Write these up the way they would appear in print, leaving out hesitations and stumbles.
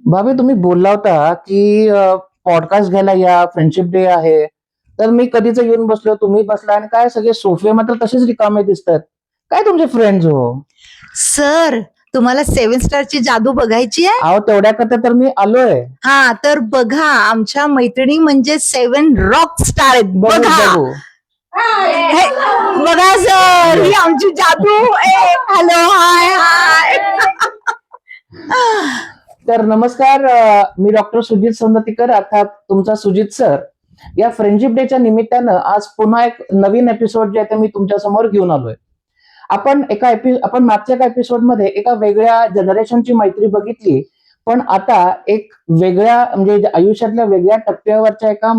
भाभी तुम्ही बोलला होता की पॉडकास्ट घ्यायला या, फ्रेंडशिप डे आहे. तर मी कधीच येऊन बसलो, तुम्ही बसला आणि काय सगळे सोफे मात्र तसेच रिकामे दिसतात. काय तुमचे फ्रेंड्स हो? सर, तुम्हाला 7 स्टारची जादू बघायची आहे? अहो तेवढ्याकरता तर मी आलोय. हा, तर बघा, आमच्या मैत्रिणी म्हणजे 7 रॉक स्टार आहेत. बघू बघा बघू. हे, बघा सर, ही आमची जादू. हॅलो, हाय हाय. तर नमस्कार, मी डॉक्टर सुजित संदतीकर अर्थात तुमचा सुजित सर. या फ्रेंडशिप डेच्या निमित्तानं आज पुन्हा एक नवीन एपिसोड जे आहे ते मी तुमच्या समोर घेऊन आलोय. आपण मागच्या एका एपिसोडमध्ये एका वेगळ्या जनरेशनची मैत्री बघितली, पण आता एक वेगळ्या म्हणजे आयुष्यातल्या वेगळ्या टप्प्यावरच्या एका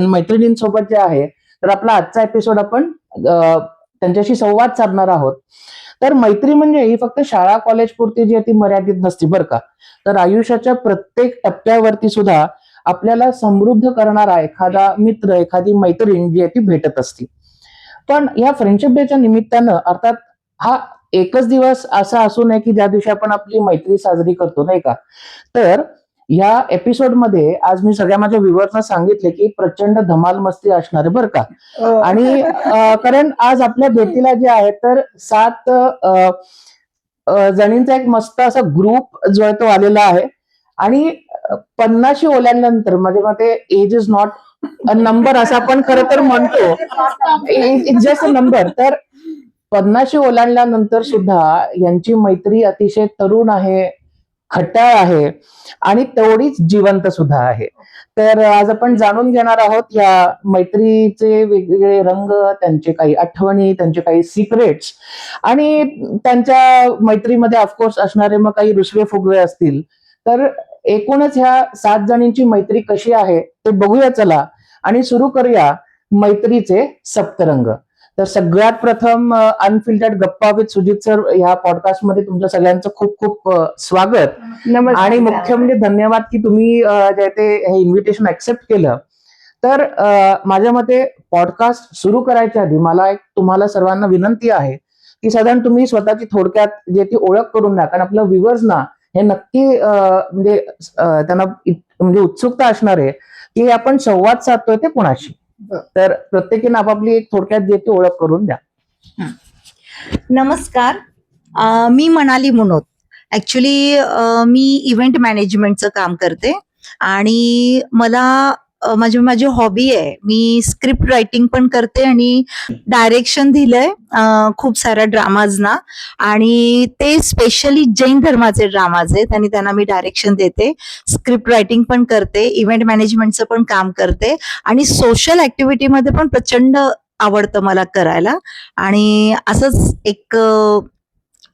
मैत्रिणींसोबत जे आहे, तर आपला आजचा एपिसोड आपण त्यांच्याशी संवाद साधणार आहोत. तर मैत्री म्हणजे ही फक्त शाळा कॉलेज पुरती जी आहे ती मर्यादित नसती बरं का. तर आयुष्याच्या प्रत्येक टप्प्यावरती सुद्धा आपल्याला समृद्ध करणारा एखादा मित्र, एखादी मैत्रीण जी आहे ती भेटत असते. पण या फ्रेंडशिप डेच्या निमित्तानं अर्थात हा एकच दिवस असा असू नये की ज्या दिवशी आपण आपली मैत्री साजरी करतो, नाही का. तर या एपिसोडमध्ये आज मी सगळ्या माझ्या व्ह्युअर्सना सांगितले की प्रचंड धमाल मस्ती असणार आहे बरं का. आणि कारण आज आपल्या भेटीला जे आहे तर 7 जणींचा एक मस्त असा ग्रुप जो आहे तो आलेला आहे. आणि 50 ओलांडल्यानंतर माझ्या मते age is not a number असं आपण खरं तर म्हणतो. It's just a number. तर 50 ओलांडल्यानंतर सुद्धा यांची मैत्री अतिशय तरुण आहे, खट्याळ आहे आणि तेवढीच जिवंत सुद्धा आहे. तर आज आपण जाणून घेणार आहोत या मैत्रीचे वेगवेगळे रंग, त्यांचे काही आठवणी, त्यांचे काही सिक्रेट्स आणि त्यांच्या मैत्रीमध्ये ऑफकोर्स असणारे मग काही रुसवे फुगवे असतील. तर एकूणच ह्या 7 जणींची मैत्री कशी आहे ते बघूया चला आणि सुरू करूया मैत्रीचे सप्तरंग. तर सगळ्यात प्रथम अनफिल्टर्ड गप्पा विथ सुजित सर ह्या पॉडकास्ट मध्ये तुमच्या सगळ्यांचं खूप खूप स्वागत. आणि मुख्य म्हणजे धन्यवाद की तुम्ही जे ते हे इन्व्हिटेशन ऍक्सेप्ट केलं. तर माझ्या मते पॉडकास्ट सुरू करायच्या आधी मला एक तुम्हाला सर्वांना विनंती आहे की साधारण तुम्ही स्वतःची थोडक्यात जे ती ओळख करून द्या, कारण आपल्या व्ह्युअर्सना हे नक्की म्हणजे त्यांना म्हणजे उत्सुकता असणार आहे की आपण संवाद साधतोय ते कोणाशी. तर प्रत्येकीने आपापली एक थोडक्यात जे ती ओळख करून द्या. नमस्कार, मी मनाली मुनोत. ऍक्च्युली मी इव्हेंट मॅनेजमेंटचं काम करते आणि मला माझी हॉबी आहे. मी स्क्रिप्ट रायटिंग पण करते आणि डायरेक्शन दिलंय खूप साऱ्या ड्रामाजना, आणि ते स्पेशली जैन धर्माचे ड्रामाज आहेत आणि त्यांना मी डायरेक्शन देते. स्क्रिप्ट रायटिंग पण करते, इव्हेंट मॅनेजमेंटचं पण काम करते आणि सोशल ऍक्टिव्हिटीमध्ये पण प्रचंड आवडतं मला करायला. आणि असंच एक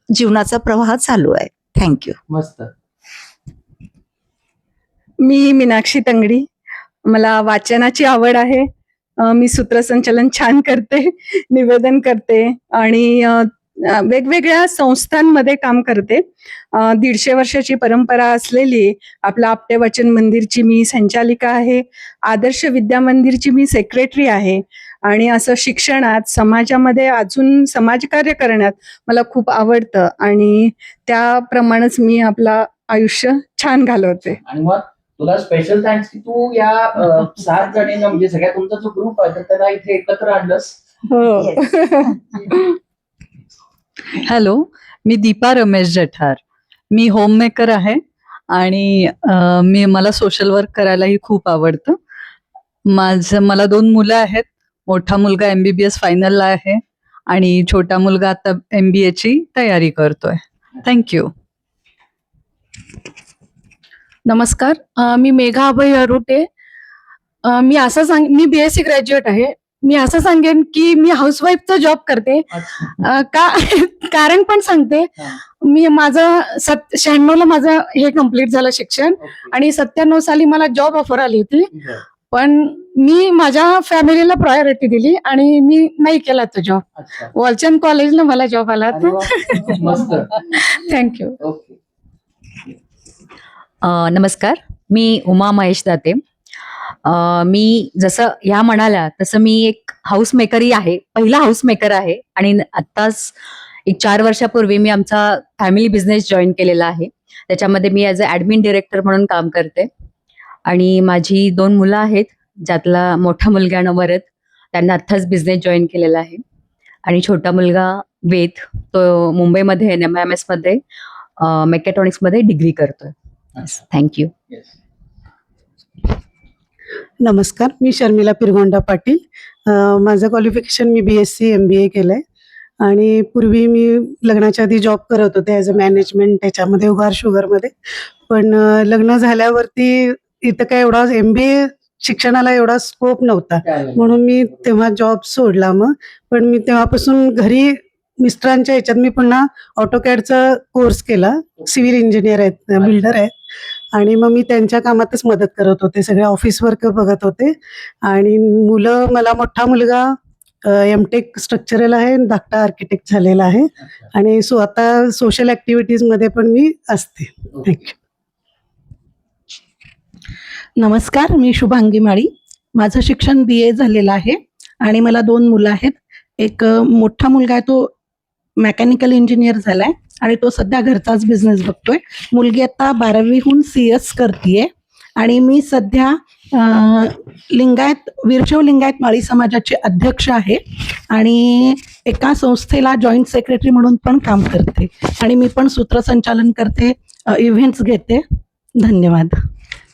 जीवनाचा प्रवाह चालू आहे. थँक्यू. मस्त. मी मीनाक्षी तंगडी. मला वाचनाची आवड आहे. मी सूत्रसंचालन छान करते, निवेदन करते आणि वेगवेगळ्या संस्थांमध्ये काम करते. 150 वर्षाची परंपरा असलेली आपल्या आपटे वचन मंदिरची मी संचालिका आहे. आदर्श विद्या मंदिरची मी सेक्रेटरी आहे. आणि असं शिक्षणात, समाजामध्ये अजून समाजकार्य करण्यात मला खूप आवडतं आणि त्याप्रमाणेच मी आपलं आयुष्य छान घालवते. आणि मग तुला स्पेशल थँक्स की तू या 7 जणींना म्हणजे सगळ्या तुमचा जो ग्रुप आहे तर त्याला इथे एकत्र आणलंस. हो. हॅलो, मी दीपा रमेश जठार. मी होममेकर आहे आणि मला सोशल वर्क करायलाही खूप आवडतं. मला 2 मुलं आहेत. मोठा मुलगा MBBS फायनलला आहे आणि छोटा मुलगा आता MBA ची तयारी करतोय. थँक्यू. नमस्कार, मी मेघा अभय अरुटे. मी BSc ग्रॅज्युएट आहे. मी असं सांगेन की मी हाऊसवाईफचा जॉब करते. कारण पण सांगते. मी माझं 96ला माझं हे कम्प्लीट झालं शिक्षण आणि 97 साली मला जॉब ऑफर आली होती, पण मी माझ्या फॅमिलीला प्रायोरिटी दिली आणि मी नाही केला तो जॉब. वॉलचंद कॉलेजला मला जॉब आला. थँक्यू. नमस्कार, मी उमा महेश दाते. मी जसं ह्या म्हणाल्या तसं मी एक हाऊस मेकरही आहे, पहिला हाऊस मेकर आहे आणि आत्ताच एक 4 वर्षापूर्वी मी आमचा फॅमिली बिझनेस जॉईन केलेला आहे. त्याच्यामध्ये मी ॲज अ ॲडमिन डिरेक्टर म्हणून काम करते आणि माझी 2 मुलं आहेत, ज्यातला मोठा मुलगा नवरत, त्यांना आत्ताच बिझनेस जॉईन केलेला आहे आणि छोटा मुलगा वेद, तो मुंबईमध्ये NMIMS मध्ये मेकॅट्रॉनिक्समध्ये डिग्री करतोय. थँक्यू. नमस्कार, मी शर्मिला पिरगोंडा पाटील. माझं क्वालिफिकेशन मी BSc MBA केलं आहे आणि पूर्वी मी लग्नाच्या आधी जॉब करत होते ॲज अ मॅनेजमेंट त्याच्यामध्ये उगार शुगरमध्ये. पण लग्न झाल्यावरती इथं काय एवढा MBA शिक्षणाला एवढा स्कोप नव्हता, म्हणून मी तेव्हा जॉब सोडला. मग पण मी तेव्हापासून घरी मिस्टरांच्या ह्याच्यात मी पुन्हा ऑटोकॅडचा कोर्स केला. सिव्हिल इंजिनियर आहेत, बिल्डर आहेत आणि मग मी त्यांच्या कामातच मदत करत होते, सगळे ऑफिस वर्क बघत होते. आणि मुलं, मला मोठा मुलगा MTech स्ट्रक्चरल आहे, धाकटा आर्किटेक्ट झालेला आहे आणि आता सोशल ॲक्टिव्हिटीजमध्ये पण मी असते. थँक्यू. नमस्कार, मी शुभांगी माळी. माझं शिक्षण BA झालेलं आहे आणि मला 2 मुलं आहेत. एक मोठा मुलगा आहे, तो मेकॅनिकल इंजिनियर झालाय आणि तो सध्या घरचाच बिझनेस बघतोय. मुलगी आता 12वीहून CS करतीये आणि मी सध्या वीरशैव लिंगायत माळी समाजाचे अध्यक्ष आहे आणि एका संस्थेला जॉईंट सेक्रेटरी म्हणून पण काम करते आणि मी पण सूत्रसंचालन करते, इव्हेंट्स घेते. धन्यवाद.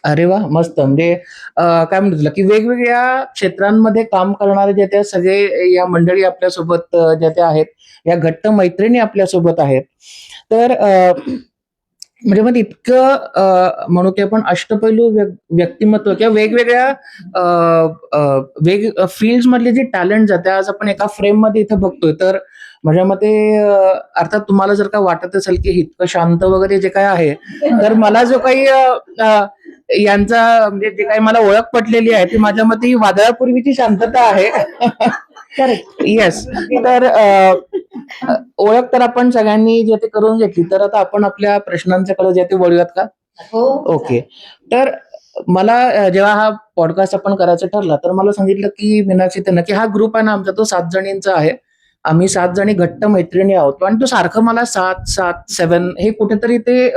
अरे वा, मस्त. म्हणजे काय म्हणतो तुला की वेगवेगळ्या क्षेत्रांमध्ये काम करणारे जे ते सगळे या मंडळी आपल्यासोबत ज्या त्या आहेत, या घट्ट मैत्रिणी आपल्यासोबत आहेत. तर म्हणजे मग इतकं म्हणू की आपण अष्टपैलू व्यक्तिमत्व किंवा वेगवेगळ्या फील्ड मधले जे टॅलेंट जाते आज आपण एका फ्रेम मध्ये इथं बघतोय. तर माझ्या मते अर्थात तुम्हाला जर का वाटत असेल की इतकं शांत वगैरे जे काय आहे, तर मला जो काही यांचा म्हणजे जे काही मला ओळख पटलेली आहे ती माझ्या मते ही वादळापूर्वीची शांतता आहे. येस. तर ओळख तर आपण सगळ्यांनी जे ते करून घेतली, तर आता आपण आपल्या प्रश्नांच्याकडे जे ते वळूयात का? ओके. तर मला जेव्हा हा पॉडकास्ट आपण करायचा ठरला तर मला सांगितलं की मीनाक्षी त्यांना की हा ग्रुप आहे ना आमचा, तो 7 जणींचा आहे. आम्ही 7 जणी घट्ट मैत्रिणी आहोत आणि तो सारखं मला 7 हे कुठेतरी ते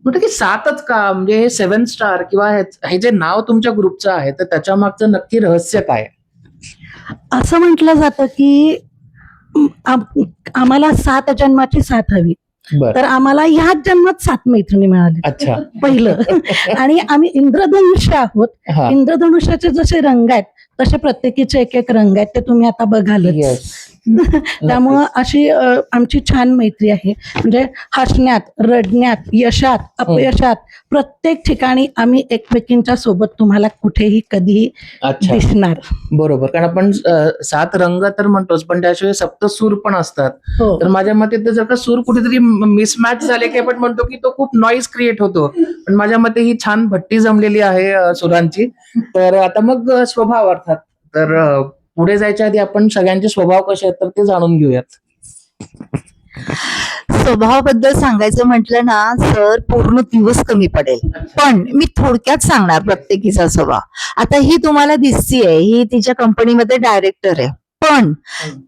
म्हटलं की 7च का, म्हणजे हे 7 स्टार किंवा हे जे नाव तुमच्या ग्रुपचं आहे, तर त्याच्या मागचं नक्की रहस्य काय? असं म्हटलं जातं की आम्हाला 7 जन्माची साथ हवी, तर आम्हाला ह्याच जन्मात 7 मैत्रिणी मिळाली. अच्छा. पहिलं. आणि आम्ही इंद्रधनुष्य आहोत. हा. इंद्रधनुष्याचे जसे रंग आहेत तसे प्रत्येकीचे एक रंग आहेत, ते तुम्ही आता बघालच. Yes. त्यामुळं अशी आमची छान मैत्री आहे. म्हणजे हसण्यात, रडण्यात, यशात, अपयशात प्रत्येक ठिकाणी आम्ही एकमेकींच्या सोबत तुम्हाला कुठेही कधीही अच्छा. दिसणार. बरोबर. कारण आपण 7 रंग तर म्हणतोच, पण त्याशिवाय सप्तसूर पण असतात. हो. तर माझ्या मते जर का सूर कुठेतरी मिसमॅच झाले की आपण म्हणतो की तो खूप नॉईज क्रिएट होतो, पण माझ्या मते ही छान भट्टी जमलेली आहे सुरांची. तर आता मग स्वभाव अर्थात, तर पुढे जायच्या आधी आपण सगळ्यांचे स्वभाव कसे आहेत तर ते जाणून घेऊयात. स्वभावाबद्दल सांगायचं म्हटलं ना सर, पूर्ण दिवस कमी पडेल, पण मी थोडक्यात सांगणार प्रत्येकीचा स्वभाव. आता ही तुम्हाला दिसतीये, ही तिच्या कंपनीमध्ये डायरेक्टर आहे, पण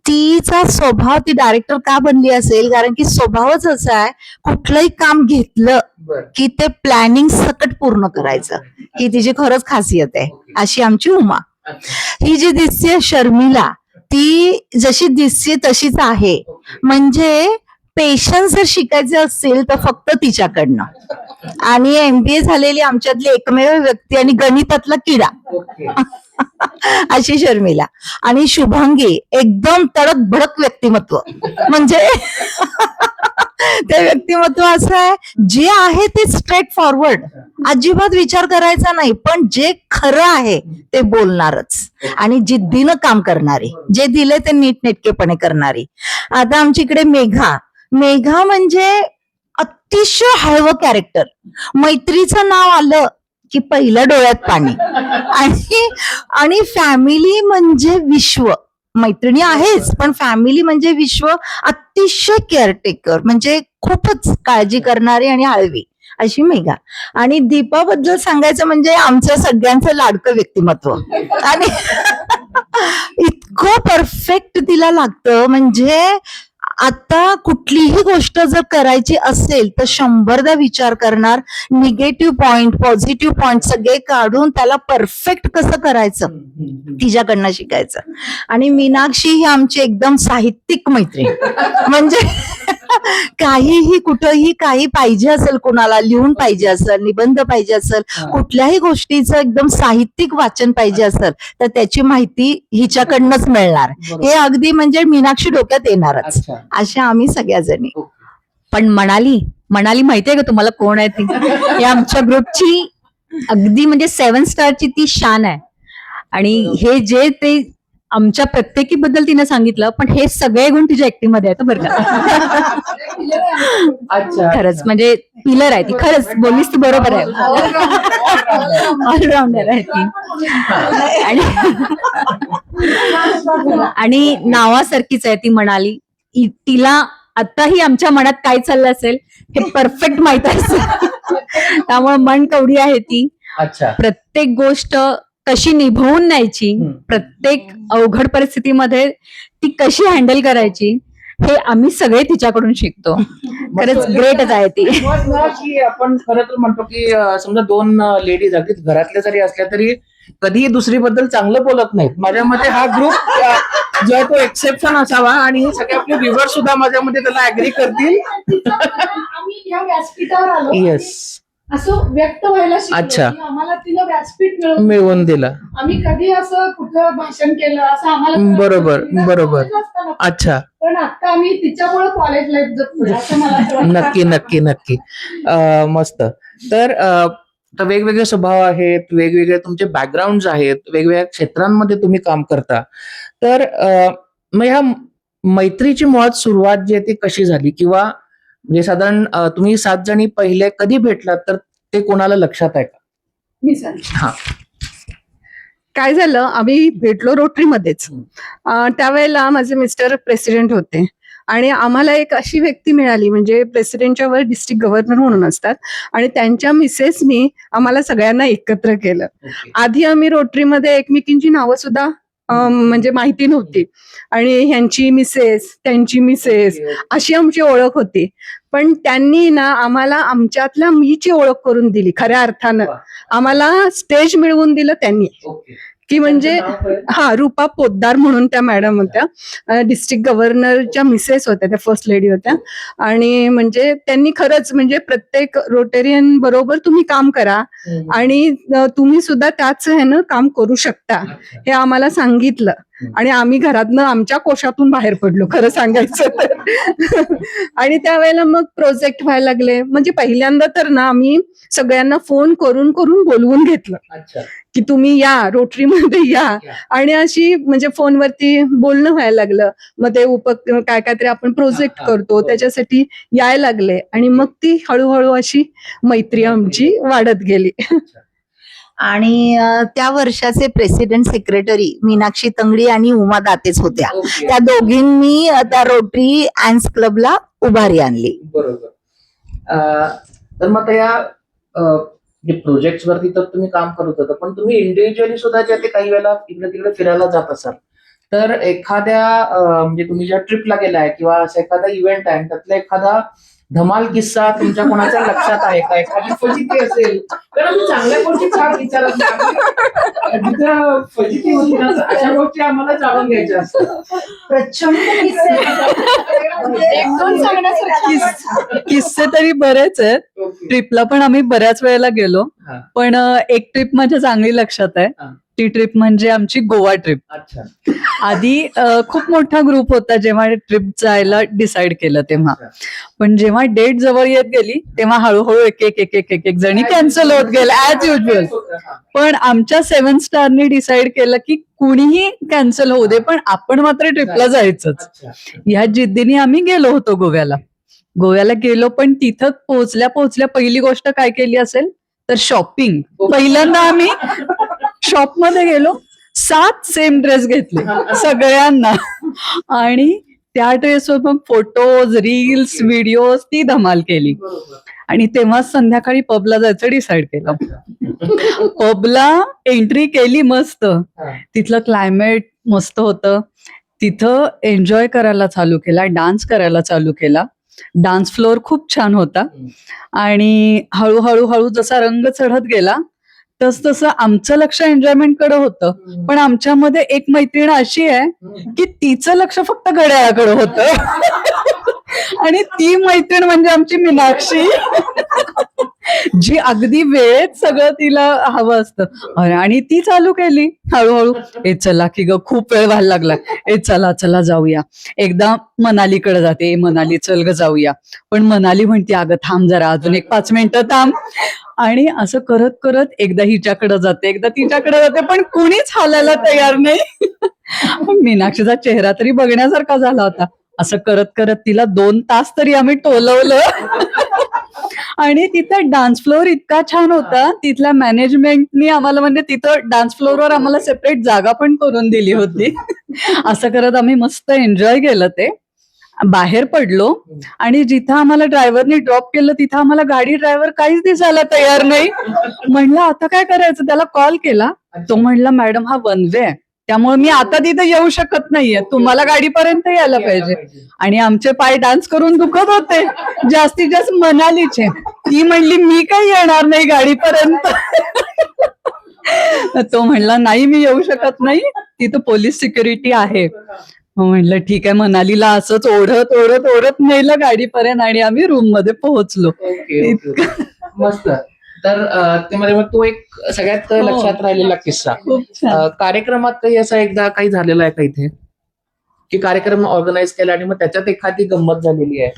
तिचा स्वभाव, ती डायरेक्टर का बनली असेल, कारण की स्वभावच असा आहे, कुठलंही काम घेतलं की ते प्लॅनिंग सकट पूर्ण करायचं, ही तिची खरंच खासियत आहे. अशी आमची उमा. ही जी दिसते शर्मिला, ती जशी दिसते तशीच आहे. म्हणजे पेशन्स जर शिकायचे असतील तर फक्त तिच्याकडनं. आणि MBA झालेली आमच्यातली एकमेव व्यक्ती आणि गणितातला किडा अशी शर्मिला. आणि शुभांगी एकदम तडक भडक व्यक्तिमत्व. म्हणजे ते व्यक्तिमत्व असं आहे, जे आहे ते स्ट्रेट फॉरवर्ड, अजिबात विचार करायचा नाही, पण जे खरं आहे ते बोलणारच आणि जिद्दीनं काम करणारी, जे दिले ते नीटनेटकेपणे करणारी. आता आमच्याकडे मेघा म्हणजे अतिशय हळवं कॅरेक्टर. मैत्रीचं नाव आलं की पहिलं डोळ्यात पाणी. आणि फॅमिली म्हणजे विश्व. मैत्रिणी आहेच, पण फॅमिली म्हणजे विश्व. अतिशय केअरटेकर, म्हणजे खूपच काळजी करणारी आणि हळवी अशी मेघा. आणि दीपाबद्दल सांगायचं म्हणजे आमचं सगळ्यांचं लाडकं व्यक्तिमत्व. आणि इतकं परफेक्ट तिला लागतं, म्हणजे आता कुठलीही गोष्ट जर करायची असेल तर 100दा विचार करणार, निगेटिव्ह पॉइंट पॉझिटिव्ह पॉइंट सगळे काढून त्याला परफेक्ट कसं करायचं तिच्याकडनं शिकायचं. आणि मीनाक्षी ही आमची एकदम साहित्यिक मैत्रीण. म्हणजे काहीही कुठंही काही पाहिजे असेल, कोणाला लिहून पाहिजे असेल, निबंध पाहिजे असेल, कुठल्याही गोष्टीचं एकदम साहित्यिक वाचन पाहिजे असेल तर त्याची माहिती हिच्याकडनंच मिळणार. हे अगदी म्हणजे मीनाक्षी डोक्यात येणारच. अच्छा. अशा आम्ही सगळ्याजणी. पण मनाली माहितीये का तुम्हाला कोण आहे ती? ही आमच्या ग्रुपची अगदी म्हणजे 7 स्टारची ती शान आहे. आणि हे जे ते आमच्या प्रत्येकीबद्दल तिने सांगितलं, पण हे सगळे गुण तिच्या ऍक्टिंग मध्ये आहेत बरं का. अच्छा. खरंच म्हणजे पिलर आहे ती. खरंच बोललीस तू बरोबर आहे. ऑलराऊंडर आहे ती. आणि नावासारखीच आहे ती मनाली. तिला आताही आमच्या मनात काय चाललं असेल हे परफेक्ट माहित आहे. त्यामुळे मन कवडी आहे ती. अच्छा. प्रत्येक गोष्ट कशी निभवून न्यायची, प्रत्येक अवघड परिस्थितीमध्ये ती कशी हँडल करायची, हे आम्ही सगळे तिच्याकडून शिकतो. खरंच ग्रेटच आहे ती. की आपण खरं तर म्हणतो की समजा 2 लेडीज अगदी घरातल्या जरी असल्या तरी कधीही दुसरी बद्दल चांगलं बोलत नाहीत. माझ्या मते हा ग्रुप जो आहे तो एक्सेप्शन असावा आणि हे सगळे आपले व्ह्युअर सुद्धा माझ्या मते त्याला ऍग्री करतील. आम्ही या व्यासपीठावर आलो. येस. असं व्यक्त व्हायला शिकलो. अच्छा. की आम्हाला तिला व्यासपीठ मिळवून दिलं. आम्ही कधी असं कुठं भाषण केलं असं आम्हाला बरोबर, बरोबर. नसताना. अच्छा. पण आता आम्ही तिच्यामुळे कॉलेज लाईफ जगतोय असं मला वाटतं. नक्की नक्की नक्की. मस्त. तर वेगवेगळे स्वभाव आहेत, वेगवेगळे तुमचे बॅकग्राऊंड आहेत, वेगवेगळ्या क्षेत्रांमध्ये तुम्ही काम करता. तर मग ह्या मैत्रीची मुळात सुरुवात जी आहे ती कशी झाली? किंवा म्हणजे साधारण तुम्ही 7 जणी पहिले कधी भेटलात तर ते कोणाला लक्षात आहे का? मी सांगते. हा. काय झालं, आम्ही भेटलो रोटरीमध्येच. त्यावेळेला माझे मिस्टर प्रेसिडेंट होते आणि आम्हाला एक अशी व्यक्ती मिळाली, म्हणजे प्रेसिडेंटच्या वर डिस्ट्रिक्ट गव्हर्नर म्हणून असतात, आणि त्यांच्या मिसेसनी आम्हाला सगळ्यांना एकत्र केलं. आधी आम्ही रोटरीमध्ये एकमेकींची नावं सुद्धा म्हणजे माहिती नव्हती, आणि ह्यांची मिसेस त्यांची मिसेस अशी आमची ओळख होती. पण त्यांनी ना आम्हाला आमच्यातल्या मीची ओळख करून दिली. खऱ्या अर्थानं आम्हाला स्टेज मिळवून दिलं त्यांनी. की म्हणजे रूपा पोद्दार म्हणून त्या मॅडम होत्या, डिस्ट्रिक्ट गव्हर्नरच्या मिसेस होत्या, त्या फर्स्ट लेडी होत्या. आणि म्हणजे त्यांनी खरंच म्हणजे प्रत्येक रोटेरियन बरोबर तुम्ही काम करा आणि तुम्ही सुद्धा त्याच ह्यानं काम करू शकता हे आम्हाला सांगितलं. आणि आम्ही घरातनं आमच्या कोशातून बाहेर पडलो खरं सांगायचं तर. आणि त्यावेळेला मग प्रोजेक्ट व्हायला लागले. म्हणजे पहिल्यांदा तर ना आम्ही सगळ्यांना फोन करून करून बोलवून घेतलं की तुम्ही या रोटरीमध्ये या. आणि अशी म्हणजे फोनवरती बोलणं व्हायला लागलं. मग ते काय काहीतरी आपण प्रोजेक्ट करतो त्याच्यासाठी यायला लागले, आणि मग ती हळूहळू अशी मैत्री आमची वाढत गेली. आणि त्या वर्षाचे प्रेसिडेंट सेक्रेटरी मीनाक्षी तंगडी आणि उमा दातेच होत्या. त्या दोघींनी त्या रोटरी अँड्स क्लबला उभारी आणली. बरोबर. तर मग या प्रोजेक्ट वरती तर तुम्ही काम करत होता, पण तुम्ही इंडिव्हिज्युअली सुद्धा जे ते काही वेळेला इकडे तिकडे फिरायला जात असाल, तर एखाद्या म्हणजे तुम्ही ज्या ट्रिपला गेलाय किंवा असं एखादा इव्हेंट आहे त्यातला एखादा धमाल किस्सा तुमच्या कोणाच्या लक्षात आहे का? एखादी फजिती असेल, कारण चांगल्या गोष्टी फार विचारत नाही, जिथं फजिती होती ना अशा गोष्टी आम्हाला जाणून घ्यायच्या असतात. प्रचंड किस्से तरी बरेच आहेत. ट्रिपला पण आम्ही बऱ्याच वेळेला गेलो, हा. पण एक ट्रिप माझ्या चांगली लक्षात आहे. हा. ती ट्रिप म्हणजे आमची गोवा ट्रिप. अच्छा. आधी खूप मोठा ग्रुप होता जेव्हा ट्रिप जायला डिसाईड केलं तेव्हा, पण जेव्हा डेट जवळ येत गेली तेव्हा हळूहळू एक जणी कॅन्सल होत गेल्या ऍज युजल. पण आमच्या 7 स्टारने डिसाईड केलं की कुणीही कॅन्सल होऊ दे, पण आपण मात्र ट्रिपला जायचंच. ह्या जिद्दीने आम्ही गेलो होतो गोव्याला गेलो. पण तिथं पोहोचल्या पहिली गोष्ट काय केली असेल तर शॉपिंग. पहिल्यांदा आम्ही शॉपमध्ये गेलो, 7 सेम ड्रेस घेतले सगळ्यांना, आणि त्या ड्रेसवर मग फोटोज, रील्स, व्हिडिओज ती धमाल केली. आणि तेव्हाच संध्याकाळी पबला जायचं डिसाईड केलं. पबला एंट्री केली मस्त. तिथलं क्लायमेट मस्त होतं. तिथं एन्जॉय करायला चालू केला, डान्स करायला चालू केला. डान्स फ्लोअर खूप छान होता आणि हळूहळू जसा रंग चढत गेला तस तसं आमचं लक्ष एन्जॉयमेंटकडे होतं. पण आमच्यामध्ये एक मैत्रीण अशी आहे की तिचं लक्ष फक्त घड्याळाकडे होतं आणि ती मैत्रीण म्हणजे आमची मीनाक्षी, जी अगदी वेळेत सगळं तिला हवं असतं. आणि ती चालू केली हळूहळू, ए चला की ग खूप वेळ व्हायला लागला, ए चला चला जाऊया. एकदा मनालीकडे जाते, मनाली चल ग जाऊया. पण मनाली म्हणते अगं थांब जरा, अजून एक 5 मिनिटं थांब. आणि असं करत करत एकदा हिच्याकडे जाते, एकदा तिच्याकडे जाते, पण कुणीच हालायला तयार नाही. मीनाक्षीचा चेहरा तरी बघण्यासारखा झाला होता. असं करत करत तिला 2 तास तरी आम्ही टोलवलं. आणि तिथं डान्स फ्लोअर इतका छान होता, तिथल्या मॅनेजमेंटनी आम्हाला म्हणजे तिथं डान्स फ्लोअरवर आम्हाला सेपरेट जागा पण करून दिली होती. असं करत आम्ही मस्त एन्जॉय केलं ते. बाहेर पडलो आणि जिथं आम्हाला ड्रायव्हरनी ड्रॉप केलं तिथं आम्हाला गाडी ड्रायव्हर काहीच दिसायला तयार नाही. म्हणलं आता काय करायचं, त्याला कॉल केला. तो म्हणला मॅडम हा वन वे आहे, त्यामुळे मी आता तिथे येऊ शकत नाहीये, तुम्हाला गाडीपर्यंत यायला पाहिजे. आणि आमचे पाय डान्स करून दुखत होते, जास्तीत जास्त मनालीचे. ती म्हणली मी काही येणार नाही गाडीपर्यंत. तो म्हणला नाही मी येऊ शकत नाही, तिथं पोलीस सिक्युरिटी आहे. म्हणलं ठीक आहे. मनालीला असंच ओढत ओढत ओढत नेलं गाडीपर्यंत आणि आम्ही रूम मध्ये पोहोचलो. मस्त. तर ते मध्ये मग तो एक सगळ्यात लक्षात राहिलेला किस्सा. खूप छान. कार्यक्रमात काही असं एकदा काही झालेलं आहे का इथे, की कार्यक्रम ऑर्गनाईज केला आणि मग त्याच्यात एखादी गंमत झालेली आहे?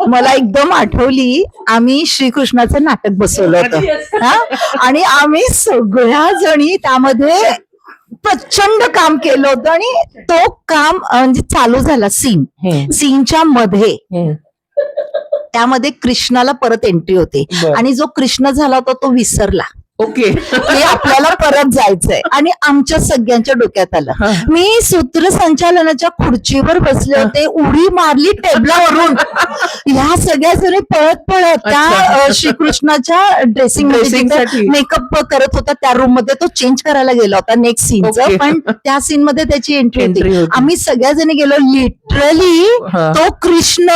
मला एकदम आठवली, आम्ही श्रीकृष्णाचं नाटक बसवलं होतं हा? आणि आम्ही सगळ्या जणी त्यामध्ये प्रचंड काम केलं होतं. आणि तो काम म्हणजे चालू झाला सीनच्या मध्ये, त्यामध्ये कृष्णाला परत एंट्री होते. आणि जो कृष्ण झाला होता तो विसरला. ओके. की आपल्याला परत जायचंय. आणि आमच्या सगळ्यांच्या डोक्यात आलं. मी सूत्रसंचालनाच्या खुर्चीवर बसले होते, उडी मारली टेबलावरून. ह्या सगळ्या जणी पळत पळत त्या श्रीकृष्णाच्या ड्रेसिंग मेकअप करत होता त्या रूम मध्ये. तो चेंज करायला गेला होता नेक्स्ट सीनचं, पण त्या सीन मध्ये त्याची एंट्री होती. आम्ही सगळ्या जणी गेलो. लिटरली तो कृष्ण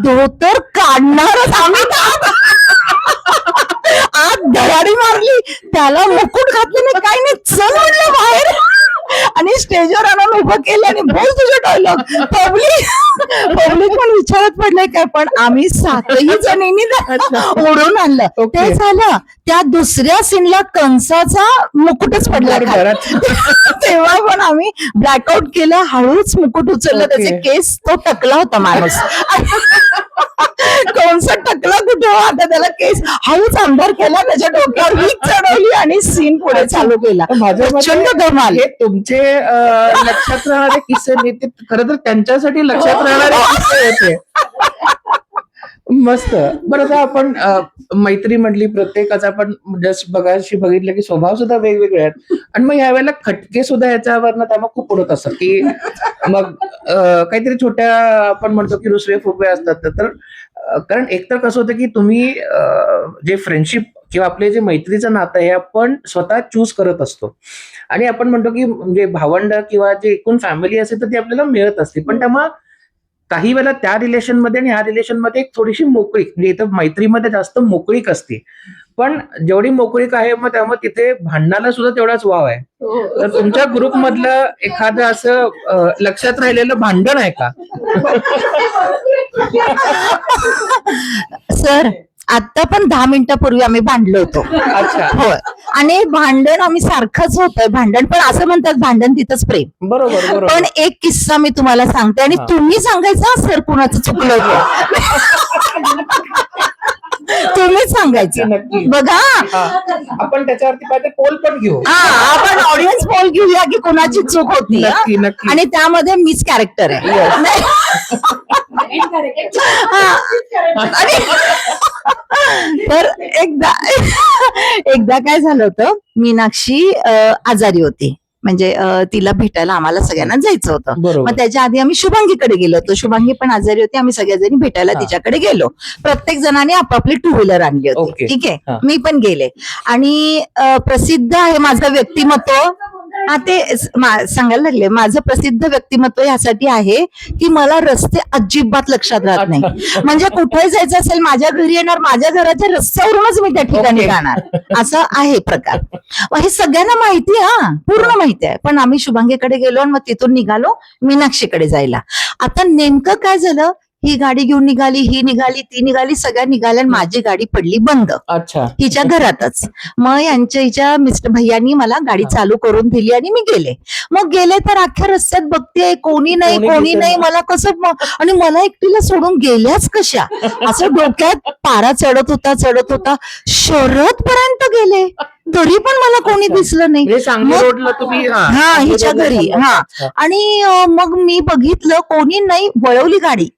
धोतर काढणारच आम्ही आत धडाडी मारली, त्याला मुकुट घातलं नाही काही नाही, चल म्हणलं बाहेर. आणि स्टेजवर आणून उभं केलं आणि बोल तुझे डायलॉग. पब्लिक पण विचारत पडलंय काय, पण आम्ही 7ही जणींनी ओढून आणलं. ते झालं. त्या दुसऱ्या सीनला कंसाचा मुकुटच पडला. तेव्हा पण आम्ही ब्लॅकआउट केलं, हळूच मुकुट उचललं, त्याचे केस तो टकला होता माणूस. कंस टकला कुठे, आता त्याला केस हळूच आमदार केला, त्याच्या डोक्यावर वीज चढवली आणि सीन पुढे चालू केला. प्रचंड धमाल. तुमचे लक्षात राहणारे किस्से नाही, ते खरं तर त्यांच्यासाठी लक्षात राहणारे किस्से होते. मस्त. बरं, आता आपण मैत्री म्हटली, प्रत्येकाचा आपण जस्ट बघायशी बघितलं की स्वभाव सुद्धा वेगवेगळे आहेत. आणि मग यावेळेला खटके सुद्धा याच्यावरनं त्यामुळे खूप उडत असतात, की मग काहीतरी छोट्या आपण म्हणतो की रुसवे फुगवे असतात. तर कारण एकतर कसं होतं की तुम्ही जे फ्रेंडशिप किंवा आपले जे मैत्रीचं नातं आहे आपण स्वतः चूज करत असतो. आणि आपण म्हणतो की म्हणजे भावंड किंवा जे एकूण फॅमिली असेल तर ती आपल्याला मिळत असते. पण त्यामुळे काही वेळेला त्या रिलेशनमध्ये आणि ह्या रिलेशनमध्ये एक थोडीशी मोकळीक, म्हणजे इथं मैत्रीमध्ये जास्त मोकळीक असते. पण जेवढी मोकळीक आहे मग त्यामुळे तिथे भांडणाला सुद्धा तेवढाच वाव आहे. तर तुमच्या ग्रुप मधलं एखादं असं लक्षात राहिलेलं भांडण आहे का? सर आता पण 10 मिनिटापूर्वी आम्ही भांडलो होतो. अच्छा. होय. आणि भांडण आम्ही सारखंच होतंय भांडण, पण असं म्हणतात भांडण तिथंच प्रेम. बरोबर बरोबर. पण एक किस्सा मी तुम्हाला सांगते आणि तुम्ही सांगायचा सर कुणाचं चुकलं होतं. तुम्हीच सांगायचं. नक्की. बघा आपण त्याच्यावरती पाहिजे पोल पण घेऊ. आपण ऑडियन्स पोल घेऊया की कुणाची चूक होती. नक्की नक्की. आणि त्यामध्ये मीच कॅरेक्टर आहे. तर एकदा काय झालं होतं, मीनाक्षी आजारी होती, म्हणजे तिला भेटायला आम्हाला सगळ्यांना जायचं होतं. मग त्याच्या आधी आम्ही शुभांगीकडे गेलो होतो. शुभांगी पण आजारी होती, आम्ही सगळ्याजणी भेटायला तिच्याकडे गेलो. प्रत्येक जणांनी आपापली 2 व्हीलर आणली होती. ठीक आहे, मी पण गेले. आणि प्रसिद्ध आहे माझं व्यक्तिमत्व, ते सांगायला लागले, माझं प्रसिद्ध व्यक्तिमत्व यासाठी आहे की मला रस्ते अजिबात लक्षात राहत नाही. म्हणजे कुठेही जायचं असेल, माझ्या घरी येणार, माझ्या घराच्या रस्त्यावरूनच मी त्या ठिकाणी Okay. जाणार, असं आहे प्रकार. मग हे सगळ्यांना माहिती आहे, पूर्ण माहिती आहे. पण आम्ही शुभांगीकडे गेलो आणि मग तिथून निघालो मीनाक्षीकडे जायला. आता नेमकं काय झालं, ही गाडी घेऊन निघाली, ही निघाली, ती निघाली, सगळ्या निघाल्या आणि माझी गाडी पडली बंद अच्छा. हिच्या घरातच. मग हिच्या मिस्टर भैयांनी मला गाडी चालू करून दिली आणि मी गेले. मग गेले तर अख्ख्या रस्त्यात बघते कोणी नाही, कोणी कोणी दिसेना. नाही. मला कसं आणि मला एकटीला सोडून गेल्याच कशा, असं डोक्यात पारा चढत होता. शरद पर्यंत गेले तरी पण मला कोणी दिसलं नाही. म्हणजे सांगली मग- रोडला तुम्ही हा, हिच्या घरी. हा. आणि मग मी बघितलं कोणी नाही, वळवली गाडी.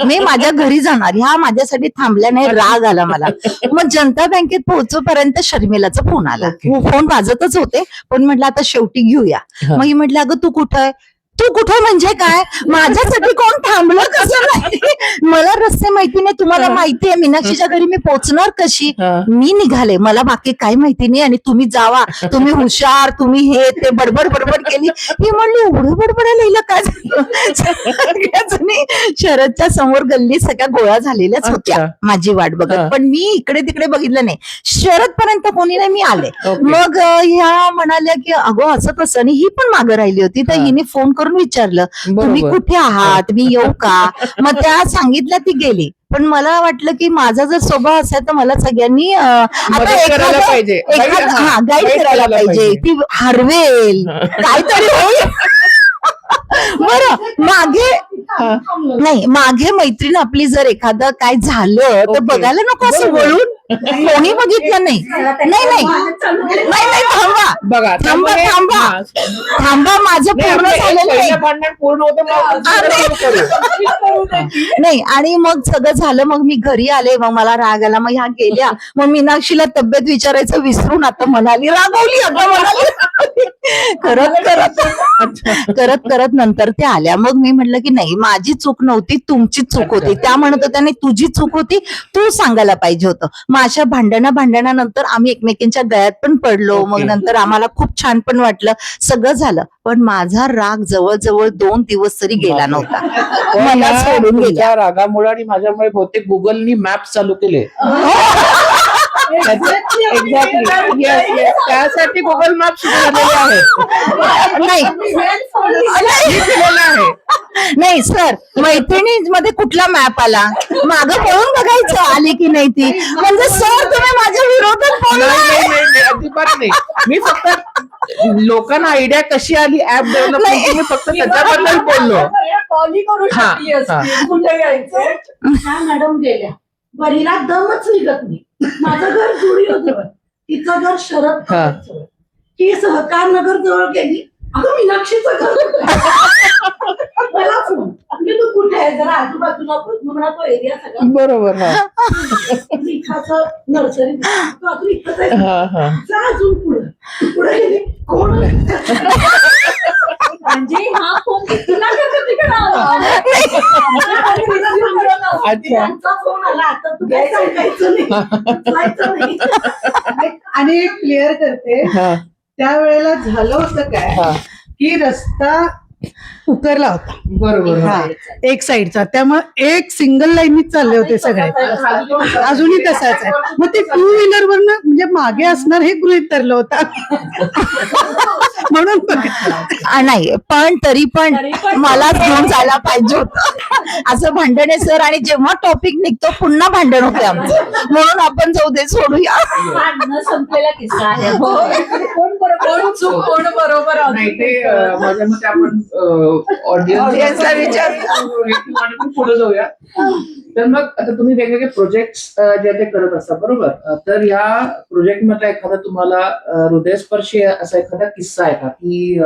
मी माझ्या घरी जाणार, ह्या माझ्यासाठी थांबल्या नाही, राग आला मला. मग जनता बँकेत पोहोचोपर्यंत शर्मिलाचा फोन आला. Okay. फोन वाजतच होते, पण म्हटलं आता शेवटी घेऊया. हा. मग ही म्हटलं, अगं तू कुठं आहे? तू कुठं म्हणजे काय, माझ्यासाठी कोण थांबलं कसं नाही, मला रस्ते माहिती नाही, तुम्हाला माहिती आहे मीनाक्षीच्या घरी मी पोहोचणार कशी. हा. मी निघाले, मला बाकी काही माहिती नाही आणि तुम्ही जावा, तुम्ही हुशार, तुम्ही हे ते बडबड केली. ही म्हणली, एवढं बडबडायला हिला काय झालं? सगळ्या जणी शरदच्या समोर गल्लीत सगळ्या गोळा झालेल्याच होत्या अच्छा. माझी वाट हा. बघत. पण मी इकडे तिकडे बघितलं नाही, शरद पर्यंत कोणी नाही, मी आले. Okay. मग ह्या म्हणाल्या की अगो असं तसं, आणि ही पण मागं राहिली होती. तर हा. हिने फोन करून विचारलं, तुम्ही बरोबर. कुठे आहात, मी येऊ का? मग त्या सांगितल्या, ती गेली. पण मला वाटलं की माझा जर स्वभाव असेल तर मला सगळ्यांनी आता मदत करायला पाहिजे. गाईड Guide करायला पाहिजे, ती हरवेल, काहीतरी होईल. बरं, मागे मैत्रीण आपली जर एखादं काय झालं तर Okay. बघायला नको असं बरोबर. वळून. कोणी बघितलं नाही. थांबा बघा थांबा त्यामुळे- थांबा हा. थांबा, माझं नाही, पूर्ण आपलं एक झालेलं पहिलं नाही. भांडण पूर्ण होतं, मग दुसरं सुरू करू. नाही. आणि मग सगळं झालं, मग मी घरी आले, मग मला राग आला, मग ह्या गेल्या. मग मीनाक्षीला तब्येत विचारायचं विसरून आता म्हणाली, रागवली आता म्हणाली. करत नंतर ते आल्या. मग मी म्हटलं की नाही, माझी चूक नव्हती, तुमचीच चूक होती. त्या म्हणत होत्या नाही, तुझी चूक होती, तू सांगायला पाहिजे होतं. मग अशा भांडणानंतर आम्ही एकमेकींच्या गळ्यात पण पडलो. मग Okay. नंतर आम्हाला खूप छान पण वाटलं, सगळं झालं. पण माझा राग जवळजवळ 2 दिवस तरी गेला नव्हता. पण मला या सोडून गेल्या. तुमच्या रागामुळे आणि माझ्यामुळे बहुतेक गुगलनी मॅप चालू केले. एक्झॅक्टली. येस, त्यासाठी गुगल मॅप सुरू झालेले आहेत. नाही मी केलेलं आहे. नाही सर, मैत्रिणींमध्ये कुठला मॅप आला, मागं पळून बघायचं आली की नाही ती. म्हणजे सर तुम्ही माझ्या विरोधात नाही, बोललाय. नाही, नाही, नाही, अजिबात नाही. मी फक्त लोकांना आयडिया कशी आली ऍप डेव्हलपमेंट, मी फक्त त्याच्याबद्दल बोललो. हा, हा. ह्या मॅडम गेल्या, बरीला दमच निघत नाही. माझं घर जुडिओ जवळ, तिचं घर शरद हा. पवार जवळ, ही सहकार नगर जवळ गेली. अगं मीनाक्षीचं घर. मला फोन, म्हणजे तू कुठे आहे, जरा आजूबाजूला म्हणा, तो एरिया सगळा बरोबर. हा, इथं नर्सरी, तू अजून इथंच आहे, हा, हा. जा अजून पुढे गेली. कोण? म्हणजे हा फोन तुला अच्छा. फोन आला, आता तू काय सांगायचं नाही, उचलायचं नाही. आणि एक क्लिअर करते, हा, त्यावेळेला झालं होतं काय हा. की रस्ता उकरला होता बरोबर. हा. एक साईडचा, त्यामुळे एक सिंगल लाईनीत चालले होते सगळे. अजूनही तसाच आहे. मग ते 2 व्हीलर वरनं म्हणजे मागे असणार हे गृहीत धरलं होतं. म्हणून नाही, पण तरी पण मलाच घेऊन जायला पाहिजे होतं. असं भांडण आहे सर, आणि जेव्हा टॉपिक निघतो पुन्हा भांडण होते आमचं. म्हणून आपण जाऊ दे, सोडूया. भांडणं संपलेला किस्सा आहे. कोण बरोबर, कोण चूक, कोण बरोबर. नाही, ते माझ्या मते आपण Audience ला पुढे जाऊया. तर मग आता तुम्ही वेगवेगळे प्रोजेक्ट जे ते करत असता, बरोबर. तर या प्रोजेक्ट मधला एखादा तुम्हाला हृदयस्पर्शी असा एखादा किस्सा आहे का की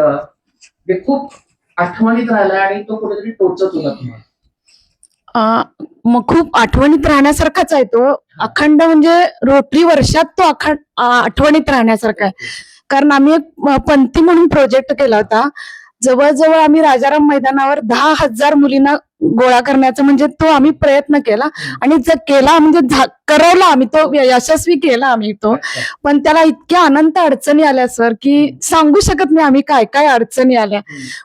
जे खूप आठवणीत राहिला आणि तो कुठेतरी टोचत होता तुम्हाला? मग खूप आठवणीत राहण्यासारखाच आहे तो. अखंड म्हणजे रोटरी वर्षात तो आठवणीत राहण्यासारखा आहे. कारण आम्ही एक पंथी म्हणून प्रोजेक्ट केला होता. जवळजवळ आम्ही राजाराम मैदानावर 10,000 मुलींना गोळा करण्याचा म्हणजे तो आम्ही प्रयत्न केला आणि जर केला म्हणजे करवला आम्ही तो यशस्वी केला आम्ही तो. पण त्याला इतक्या अनंत अडचणी आल्या सर की सांगू शकत नाही आम्ही काय काय अडचणी आल्या.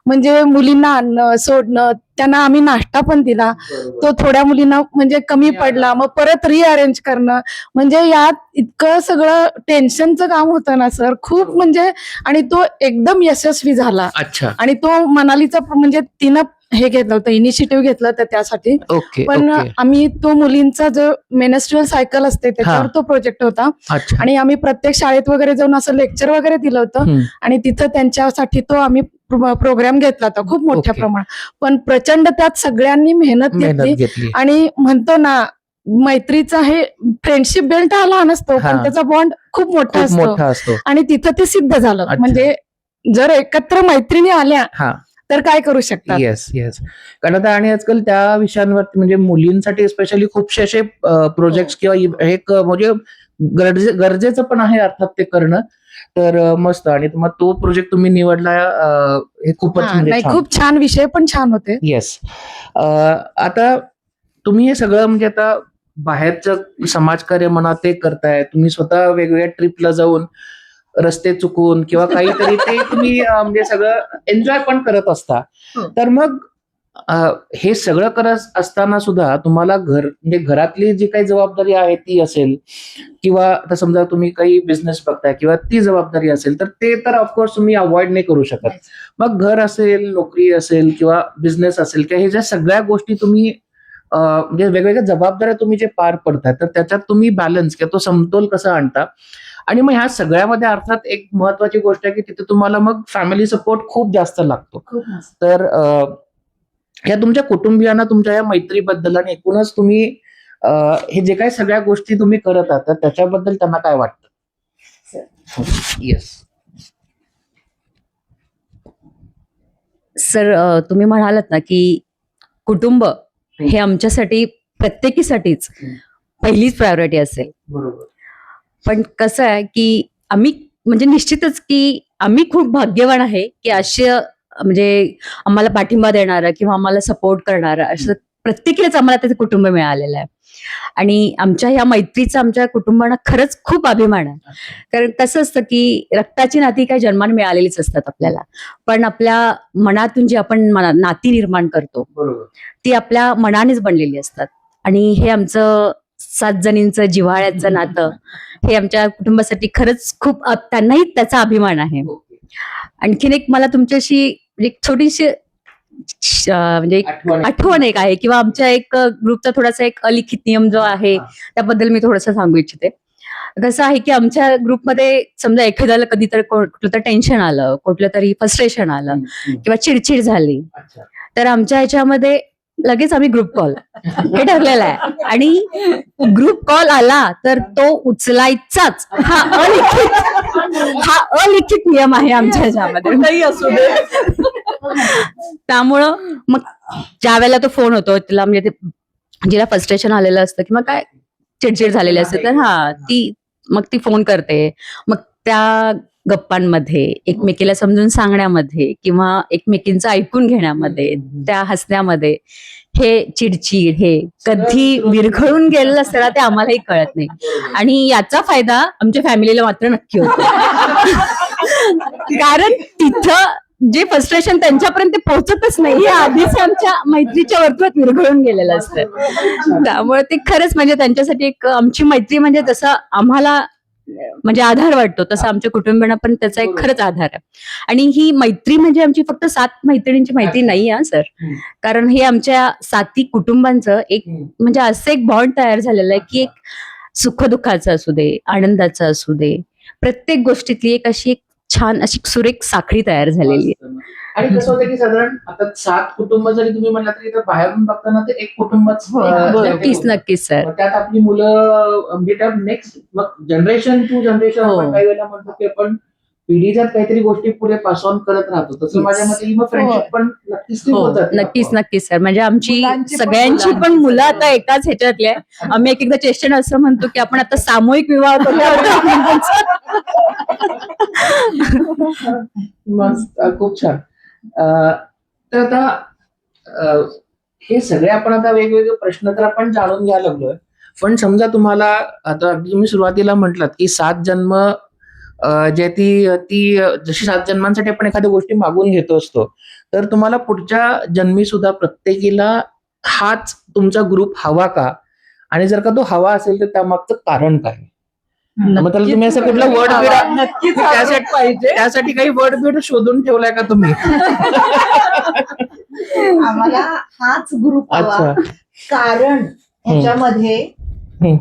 म्हणजे मुलींना आणणं सोडणं, त्यांना आम्ही नाश्ता पण दिला, तो थोड्या मुलींना म्हणजे कमी पडला, मग परत रिअरेंज करणं, म्हणजे यात इतकं सगळं टेन्शनचं काम होतं ना सर खूप म्हणजे. आणि तो एकदम यशस्वी झाला. अच्छा. आणि तो मनालीचा म्हणजे तिनं हे घेतलं होतं, इनिशिएटिव्ह घेतलं होतं त्यासाठी. ओके. पण ओके. आम्ही तो मुलींचा जो मेनस्ट्रुअल सायकल असते त्याच्यावर तो प्रोजेक्ट होता. अच्छा. आणि आम्ही प्रत्येक शाळेत वगैरे जाऊन असं लेक्चर वगैरे दिलं होतं. हम्म. आणि तिथं त्यांच्यासाठी तो आम्ही प्रोग्राम घेतला होता खूप मोठ्या ओके. प्रमाणात. पण प्रचंड त्यात सगळ्यांनी मेहनत घेतली. घेतली. आणि म्हणतो ना मैत्रीचा हे फ्रेंडशिप बेल्ट हा लहान असतो हा. पण त्याचा बॉन्ड खूप मोठा खूप असतो. मोठा असतो. आणि तिथं ते सिद्ध झालं. अच्छा. म्हणजे जर एकत्र मैत्रिणी आल्या हा. तर काय करू शकतात. Yes yes. कारण आता आणि आजकाल त्या विषयांवरती म्हणजे मुलींसाठी स्पेशली खूपसे असे प्रोजेक्ट्स किंवा एक म्हणजे गरजेचं पण आहे अर्थात ते करणं. तर मस्त. आणि मग तो प्रोजेक्ट तुम्ही निवडला हे खूपच हा, म्हणजे नाही छान. खूप छान विषय पण छान होते. येस. आता तुम्ही हे सगळं म्हणजे आता बाहेरचं समाजकार्य म्हणा ते करताय, तुम्ही स्वतः वेगवेगळ्या ट्रिपला जाऊन रस्ते चुकून किंवा काहीतरी ते तुम्ही म्हणजे सगळं एन्जॉय पण करत असता. हो. तर मग हे सगळं करत असताना सुद्धा तुम्हाला म्हणजे घरातली जी काही जबाबदारी आहे ती असेल किंवा आता समजा तुम्ही काही बिझनेस बघताय किंवा ती जबाबदारी असेल तर ते तर ऑफकोर्स तुम्ही अवॉइड नाही करू शकत. मग घर असेल, नोकरी असेल किंवा बिझनेस असेल किंवा हे ज्या सगळ्या गोष्टी तुम्ही म्हणजे वेगवेगळ्या जबाबदाऱ्या तुम्ही जे पार पडताय तर त्याच्यात तुम्ही बॅलन्स किंवा तो समतोल कसा आणता. आणि मग ह्या सगळ्यामध्ये अर्थात एक महत्वाची गोष्ट आहे की तिथे तुम्हाला मग फॅमिली सपोर्ट खूप जास्त लागतो. खूप मस्त. तर या तुमच्या कुटुंबियांना तुमच्या या मैत्रीबद्दल आणि एकूणच तुम्ही हे जे काही सगळ्या गोष्टी तुम्ही करत आहात तर त्याच्याबद्दल त्यांना काय वाटतं. येस. सर तुम्ही म्हणालात ना की कुटुंब हे आमच्यासाठी प्रत्येकीसाठीच पहिलीच प्रायोरिटी असेल. बरोबर. पण कसं आहे की आम्ही म्हणजे निश्चितच की आम्ही खूप भाग्यवान आहे की असे म्हणजे आम्हाला पाठिंबा देणारं किंवा आम्हाला सपोर्ट करणारं असं प्रत्येकीलाच आम्हाला त्याचं कुटुंब मिळालेलं आहे. आणि आमच्या ह्या मैत्रीचा आमच्या कुटुंबांना खरंच खूप अभिमान आहे. कारण कसं असतं की रक्ताची नाती काही जन्माने मिळालेलीच असतात आपल्याला, पण आपल्या मनातून जी आपण नाती निर्माण करतो बरोबर. ती आपल्या मनानेच बनलेली असतात. आणि हे आमचं 7 जणींचं जिव्हाळ्याचं नातं हे आमच्या कुटुंबासाठी खरंच खूप त्यांनाही त्याचा अभिमान आहे. आणखीन एक मला तुमच्याशी एक छोटीशी म्हणजे एक आठवण एक आहे किंवा आमच्या एक ग्रुपचा थोडासा एक अलिखित नियम जो आहे त्याबद्दल मी थोडंसं सांगू इच्छिते. कसं आहे की आमच्या ग्रुपमध्ये समजा एखाद्याला कधीतरी कुठलं तर टेन्शन आलं, कुठलं तरी फ्रस्ट्रेशन आलं किंवा चिडचिड झाली तर आमच्या ह्याच्यामध्ये लगेच आम्ही ग्रुप कॉल हे ठरलेलं आहे. आणि ग्रुप कॉल आला तर तो उचलायचाच हा अलिखित नियम आहे आमच्या ह्याच्यामध्ये. असू दे. त्यामुळं मग ज्या वेळेला तो फोन होतो तिला म्हणजे जिला फ्रस्ट्रेशन आलेलं असतं किंवा काय चिडचिड झालेली असते तर ती फोन करते. मग त्या गप्पांमध्ये एकमेकीला समजून सांगण्यामध्ये किंवा एकमेकींचं ऐकून घेण्यामध्ये त्या हसण्यामध्ये हे चिडचिड हे कधी विरघळून गेलेलं असतं ना ते आम्हालाही कळत नाही. आणि याचा फायदा आमच्या फॅमिलीला मात्र नक्की होतो. कारण तिथं जे फ्रस्ट्रेशन त्यांच्यापर्यंत पोहोचतच नाही हे आधीच आमच्या मैत्रीच्या वर्तुळात विरघळून गेलेलं असतं. त्यामुळे ते खरंच म्हणजे त्यांच्यासाठी एक आमची मैत्री म्हणजे जसं आम्हाला म्हणजे आधार वाटतो तसं आमच्या कुटुंबियांना पण त्याचा एक खरंच आधार आहे. आणि ही मैत्री म्हणजे आमची फक्त 7 मैत्रिणींची मैत्री नाही आहे सर, कारण हे आमच्या 7 कुटुंबांचं एक म्हणजे असं एक बॉन्ड तयार झालेलं आहे की एक सुखदुःखाचं असू दे, आनंदाचं असू दे, प्रत्येक गोष्टीतली एक अशी एक छान अशी सुरेख साखळी तयार झालेली आहे. आणि कसं होतं की साधारण आता 7 कुटुंब जरी तुम्ही म्हणला तरी बाहेरून बघताना ते एक कुटुंबच. नक्कीच सर. त्यात आपली मुलं म्हणजे त्या नेक्स्ट मग जनरेशन टू जनरेशन आपण काही वेळेला म्हणतो की आपण पिढीच्यात काहीतरी गोष्टी पुढे पास ऑन करत राहतो तसं माझ्या मते मग फ्रेंडशिप पण नक्कीच होतात. नक्कीच सर. म्हणजे आमची सगळ्यांची पण मुलं आता एकाच ह्याच्यातली आहे. आम्ही एकदा चेष्टेने असं म्हणतो की आपण आता सामूहिक विवाह करू. मस्त. खूप छान. तर आता हे सगळे आपण आता वेगवेगळे प्रश्न तर आपण जाणून घ्यायला लागलोय, पण समजा तुम्हाला आता अगदी तुम्ही सुरुवातीला म्हटलात की 7 जन्म जे ती ती जशी 7 जन्मांसाठी आपण एखाद्या गोष्टी मागून घेतो असतो, तर तुम्हाला पुढच्या जन्मी सुद्धा प्रत्येकीला हाच तुमचा ग्रुप हवा का? आणि जर का तो हवा असेल तर त्यामागचं कारण काय? मग त्याला तुम्ही असं कुठलं वर्ड नक्कीच त्यासाठी काही वर्ड बीड शोधून ठेवलाय का तुम्ही? आम्हाला हाच ग्रुप हवा, अच्छा. कारण ह्याच्यामध्ये हम्म.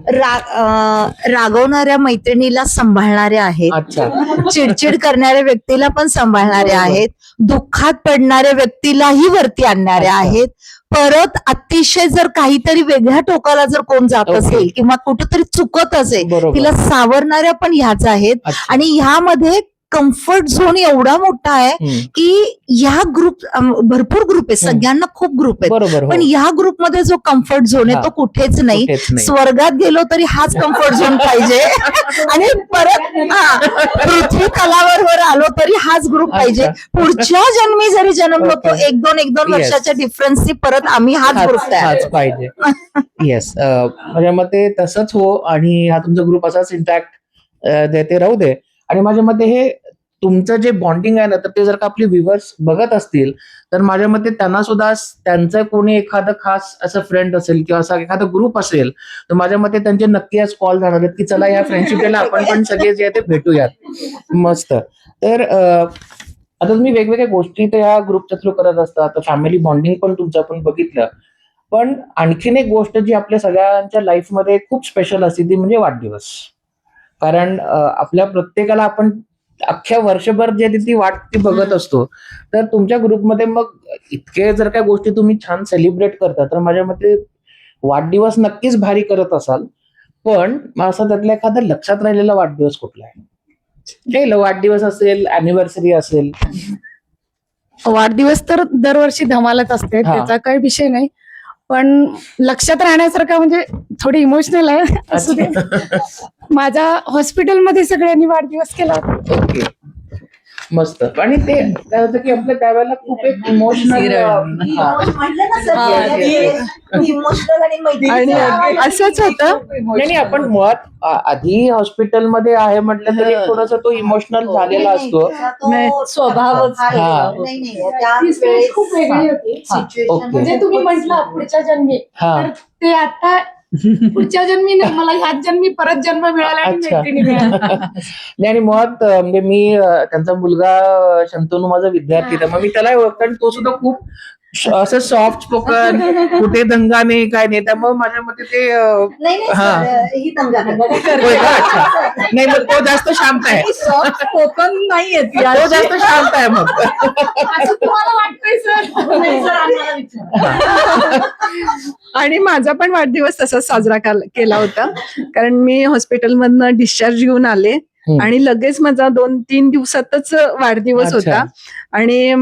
रागवणाऱ्या मैत्रिणीला सांभाळणारे आहेत, अच्छा. चिडचिड करणाऱ्या व्यक्तीला पण सांभाळणारे बरोबर. आहेत, दुःखात पडणाऱ्या व्यक्तीलाही वरती आणणारे अच्छा. आहेत. परत अतिशय जर काहीतरी वेगळ्या टोकाला जर कोण जात ओके. असेल किंवा कुठंतरी चुकत असेल, बरोबर. तिला सावरणाऱ्या पण ह्याच आहेत. अच्छा. आणि ह्यामध्ये कम्फर्ट झोन एवढा मोठा आहे हम्म. की ह्या ग्रुप भरपूर ग्रुप आहे, सगळ्यांना खूप ग्रुप आहेत, बरोबर. पण ह्या ग्रुपमध्ये जो कम्फर्ट झोन हा. आहे तो कुठेच नाही. कुठेच नाही. स्वर्गात गेलो तरी हाच कम्फर्ट झोन पाहिजे आणि परत पृथ्वी तलावर वर आलो तरी हाच ग्रुप पाहिजे. पुढच्या जन्मी जरी जन्मलो तो Okay. एक दोन Yes. वर्षाच्या डिफरन्सनी परत आम्ही हाच ग्रुप तयार हाच पाहिजे. येस, माझ्या मते तसंच हो, आणि हा तुमचा ग्रुप असाच इंटॅक्ट ते राहू दे. आणि माझ्या मते हे तुमचं जे बॉन्डिंग आहे ना, तर ते जर का आपले व्ह्युअर्स बघत असतील तर माझ्या मते त्यांना सुद्धा त्यांचं कोणी एखादं खास असं फ्रेंड असेल किंवा असा एखादा ग्रुप असेल, तर माझ्या मते त्यांचे नक्की आज कॉल जाणार आहेत की चला या फ्रेंडशिप डेला आपण पण सगळे जे आहे ते भेटूयात. मस्त. तर आता तुम्ही वेगवेगळ्या गोष्टी तर ह्या ग्रुपच्या थ्रू करत असता, तर फॅमिली बॉन्डिंग पण तुमचं आपण बघितलं. पण आणखीन एक गोष्ट जी आपल्या सगळ्यांच्या लाईफमध्ये खूप स्पेशल असते ती म्हणजे वाढदिवस. कारण आपल्या प्रत्येकाला आपण अख्ख्या वर्षभर जे ती वाट ती बघत असतो, तर तुमच्या ग्रुपमध्ये मग इतके जर काय गोष्टी तुम्ही छान सेलिब्रेट करता, तर माझ्या मते वाढदिवस नक्कीच भारी करत असाल. पण असं त्यातला एखादा लक्षात राहिलेला वाढदिवस कुठला आहे? काही वाढदिवस असेल, अॅनिव्हर्सरी असेल. वाढदिवस तर दरवर्षी धमालच असते, हा. त्याचा काही विषय नाही. पण लक्षात राहण्यासारखं म्हणजे थोडी इमोशनल आहे असू दे. माझ्या हॉस्पिटलमध्ये सगळ्यांनी वाढदिवस केला होता. ओके, मस्त. आणि ते काय होतं की आपल्या त्यावेळेला खूप एक इमोशनल म्हटलं ना सर, इमोशनल आणि आणि मैत्रिणीचं असंच होतं. नाही, आपण मुळात आधी हॉस्पिटलमध्ये आहे म्हटलं तरी थोडासा तो इमोशनल झालेला असतो. नाही, स्वभावच हा. ती स्टेज खूप वेगळी होती. ओके. म्हणजे तुम्ही म्हटलं पुढच्या जन्मी, हा. तर ते आता पुढच्या जन्मी नाही, मला ह्याच जन्मी परत जन्म मिळाला आणि अच्छा. मैत्रिणी मिळाल्या. नाही, आणि मुळात म्हणजे मी त्यांचा मुलगा शंतनू माझा विद्यार्थी आहे, मग मी त्याला ओळखतो आणि तो सुद्धा खूप असं सॉफ्ट स्पोकन, कुठे दंगा नाही काय नाही, त्यामुळे माझ्या मते ते नाही हा. सर, ही दंगा होय का? अच्छा. नाही, मग तो जास्त शांत आहे. सॉफ्ट स्पोकन नाहीये ती. तो जास्त शांत आहे मग. असं तुम्हाला वाटतंय सर? नाही सर, आम्हाला विचारा. आणि माझा पण वाढदिवस तसाच साजरा केला होता. कारण मी हॉस्पिटलमधनं डिस्चार्ज घेऊन आले आणि लगेच माझा 2-3 दिवसातच वाढदिवस अच्छा. होता. आणि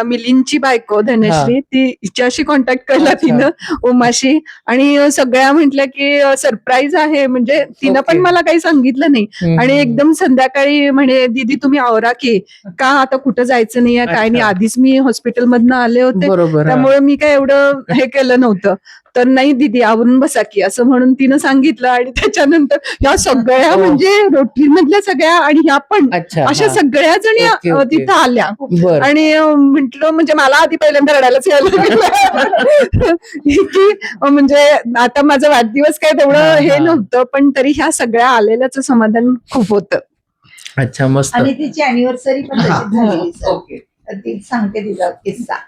मिलिंदची बायको धनश्री, ती हिच्याशी कॉन्टॅक्ट केला अच्छा. तिनं, उमाशी. आणि सगळ्या म्हटल्या की सरप्राईज आहे, म्हणजे तिनं पण ओके. मला काही सांगितलं नाही. आणि एकदम संध्याकाळी म्हणे दीदी तुम्ही आवरा की, का आता कुठं जायचं नाहीये काय नाही, अच्छा. आधीच मी हॉस्पिटलमधनं आले होते, बरोबर. हा. त्यामुळे मी काय एवढं हे केलं नव्हतं. तर नाही दीदी आवरून बसा की, असं म्हणून तिनं सांगितलं. आणि त्याच्यानंतर ह्या सगळ्या हो. म्हणजे रोटरी मधल्या सगळ्या आणि ह्या पण अच्छा. अशा हा. सगळ्या जणी ओके, ओके. तिथं आल्या. बर. आणि म्हंटल म्हणजे मला आधी पहिल्यांदा रडायलाच यायला लागलं. की म्हणजे आता माझा वाढदिवस काय तेवढं हा, हे हा. नव्हतं, पण तरी ह्या सगळ्या आलेल्याचं समाधान खूप होतं. अच्छा, मस्त. आणि तिची अॅनिव्हर्सरी पण हा. तशीच झालेली सर. ओके. तर ती सांगते तिचा किस्सा.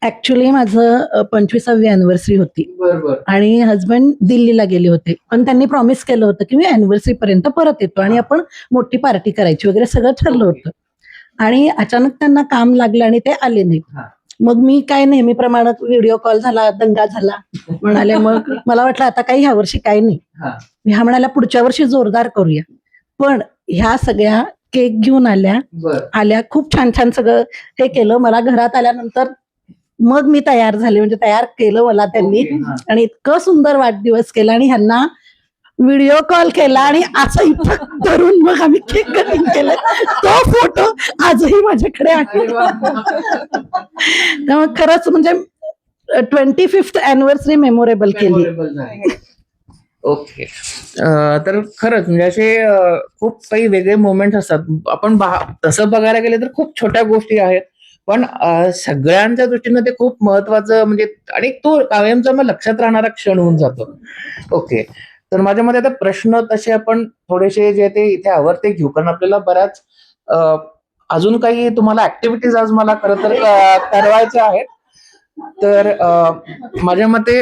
ऍक्च्युली माझं 25वी अॅनिव्हर्सरी होती बरोबर. आणि हस्बंड दिल्लीला गेले होते, पण त्यांनी प्रॉमिस केलं होतं की मी अॅनिव्हर्सरी पर्यंत परत येतो आणि आपण मोठी पार्टी करायची वगैरे सगळं ठरलं होतं. आणि अचानक त्यांना काम लागलं आणि ते आले नाही. हा. मग मी काय नेहमीप्रमाणे व्हिडिओ कॉल झाला, दंगा झाला म्हणाले. मग मला वाटलं आता काही ह्या वर्षी काही नाही. हा. ह्या म्हणाल्या पुढच्या वर्षी जोरदार करूया. पण ह्या सगळ्या केक घेऊन आल्या, खूप छान छान सगळं हे केलं. मला घरात आल्यानंतर मग मी तयार झाले, म्हणजे तयार केलं मला त्यांनी. ओके, हा. आणि इतकं सुंदर वाढदिवस केला आणि ह्यांना व्हिडिओ कॉल केला आणि असं इथं धरून मग आम्ही केक कटिंग केलं. तो फोटो आजही माझ्याकडे आहे. अरे वा. त्यामुळे खरंच म्हणजे 25th अॅनिव्हर्सरी मेमोरेबल केली. ओके. तर खरंच म्हणजे असे खूप काही वेगळे मोमेंट असतात. आपण तसं बघायला गेलं तर खूप छोट्या गोष्टी आहेत, पण सगळ्यांच्या दृष्टीनं ते खूप महत्वाचं म्हणजे आणि तो कायमचा मग लक्षात राहणारा क्षण होऊन जातो. ओके. तर माझ्या मते आता प्रश्न तसे आपण थोडेसे जे ते इथे आवडते घेऊ, कारण आपल्याला बऱ्याच अजून काही तुम्हाला ऍक्टिव्हिटीज आज मला खरं तर करवायच्या आहेत. तर माझ्या मते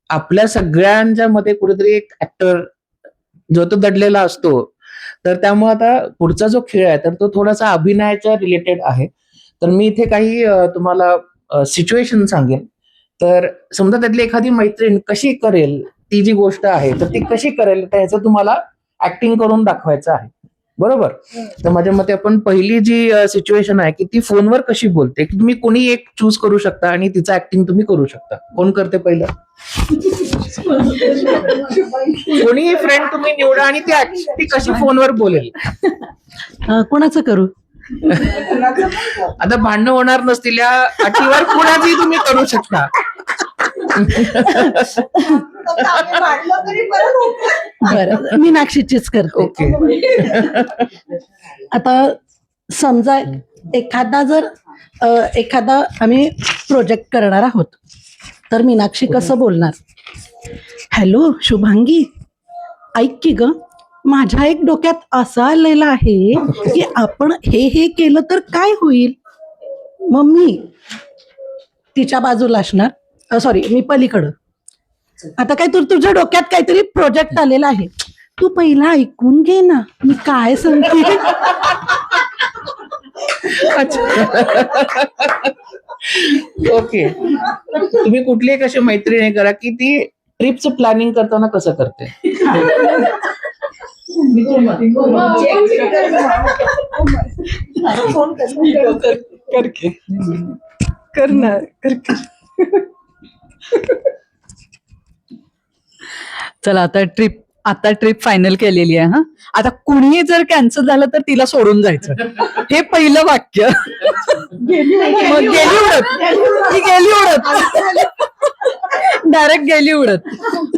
आपल्या सगळ्यांच्या मध्ये कुठेतरी एक ऍक्टर जो तो दडलेला असतो. तर त्यामुळे आता पुढचा जो खेळ आहे तर तो थोडासा अभिनयाच्या रिलेटेड आहे. तर मी इथे काही तुम्हाला सिच्युएशन सांगेन. तर समजा त्यातली एखादी मैत्रीण कशी करेल ती जी गोष्ट आहे तर ती कशी करेल तर ह्याचं तुम्हाला ऍक्टिंग करून दाखवायचं आहे. बरोबर. तर माझ्या मते आपण पहिली जी सिच्युएशन आहे की ती फोनवर कशी बोलते, की तुम्ही कोणी एक चूज करू शकता आणि तिचं ऍक्टिंग तुम्ही करू शकता. कोण करते पहिलं? कोणीही फ्रेंड तुम्ही निवडा आणि ती कशी फोनवर बोलेल. कोणाचं करू? आता भांडणं होणार नसतील या अटीवर कुणाचंही तुम्ही करू शकता. बरं, मीनाक्षीचीच करते. ओके. आता समजा एखादा आम्ही प्रोजेक्ट करणार आहोत, तर मीनाक्षी कसं बोलणार? हॅलो शुभांगी, ऐक की ग, माझ्या एक डोक्यात असं आलेलं आहे की आपण हे केलं तर काय होईल. मग मी तिच्या बाजूला असणार, सॉरी मी पलीकडं. आता काय तुझ्या डोक्यात काहीतरी प्रोजेक्ट आलेला आहे, तू पहिला ऐकून घे ना मी काय सांगते. ओके. तुम्ही कुठली एक अशी मैत्रिणी करा की ती ट्रिपचं प्लॅनिंग करताना कसं करते. चला आता ट्रिप फायनल केलेली आहे. हा, आता कुणीही जर कॅन्सल झालं तर तिला सोडून जायचं, हे पहिलं वाक्य. मग गेली उडत डायरेक्ट गेली उडत.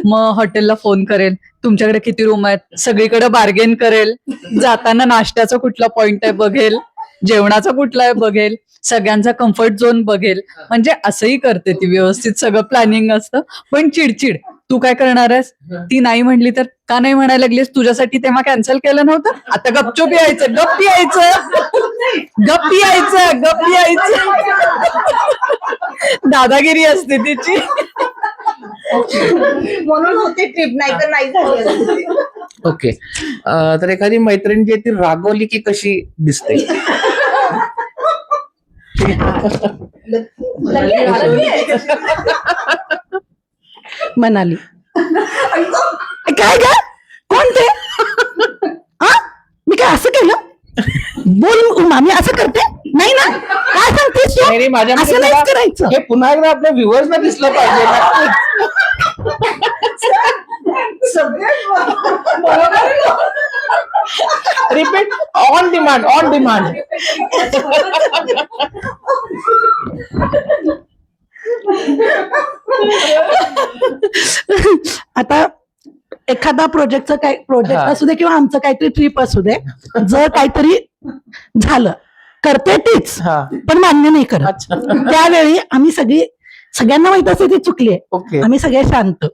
मग हॉटेलला फोन करेल, तुमच्याकडे किती रूम आहेत, सगळीकडे बार्गेन करेल, जाताना नाश्त्याचा कुठला पॉइंट आहे बघेल, जेवणाचा कुठला आहे बघेल, सगळ्यांचा कम्फर्ट झोन बघेल. म्हणजे असंही करते ती, व्यवस्थित सगळं प्लॅनिंग असतं. पण चिडचिड, तू काय करणार आहेस, ती नाही म्हणली तर का नाही म्हणायला लागलीस, तुझ्यासाठी तेव्हा कॅन्सल केलं नव्हतं, आता गपचूप यायचं. दादागिरी असते तिची. म्हणून होते ट्रिप, नाही तर नाही झाली. ओके. तर एखादी मैत्रीण जी आहे ती रागवली की कशी दिसते. म्हणाली, काय ग, कोण ते? मी काय असं केलं? बोल मामी, असं करते नाही ना, काय सांगतेस तू? नाही, माझ्या मते असं नाहीच करायचं. हे पुन्हा एकदा आपल्या व्ह्युअर्सना दिसलं पाहिजे ना. Repeat on demand. आता एखादा प्रोजेक्ट असू दे किंवा आमचं काहीतरी ट्रिप असू दे, जर काहीतरी झालं करते तीच, पण मान्य नाही करत. त्यावेळी आम्ही सगळ्यांना माहित असते ती चुकली आहे. ओके. आम्ही सगळे शांत.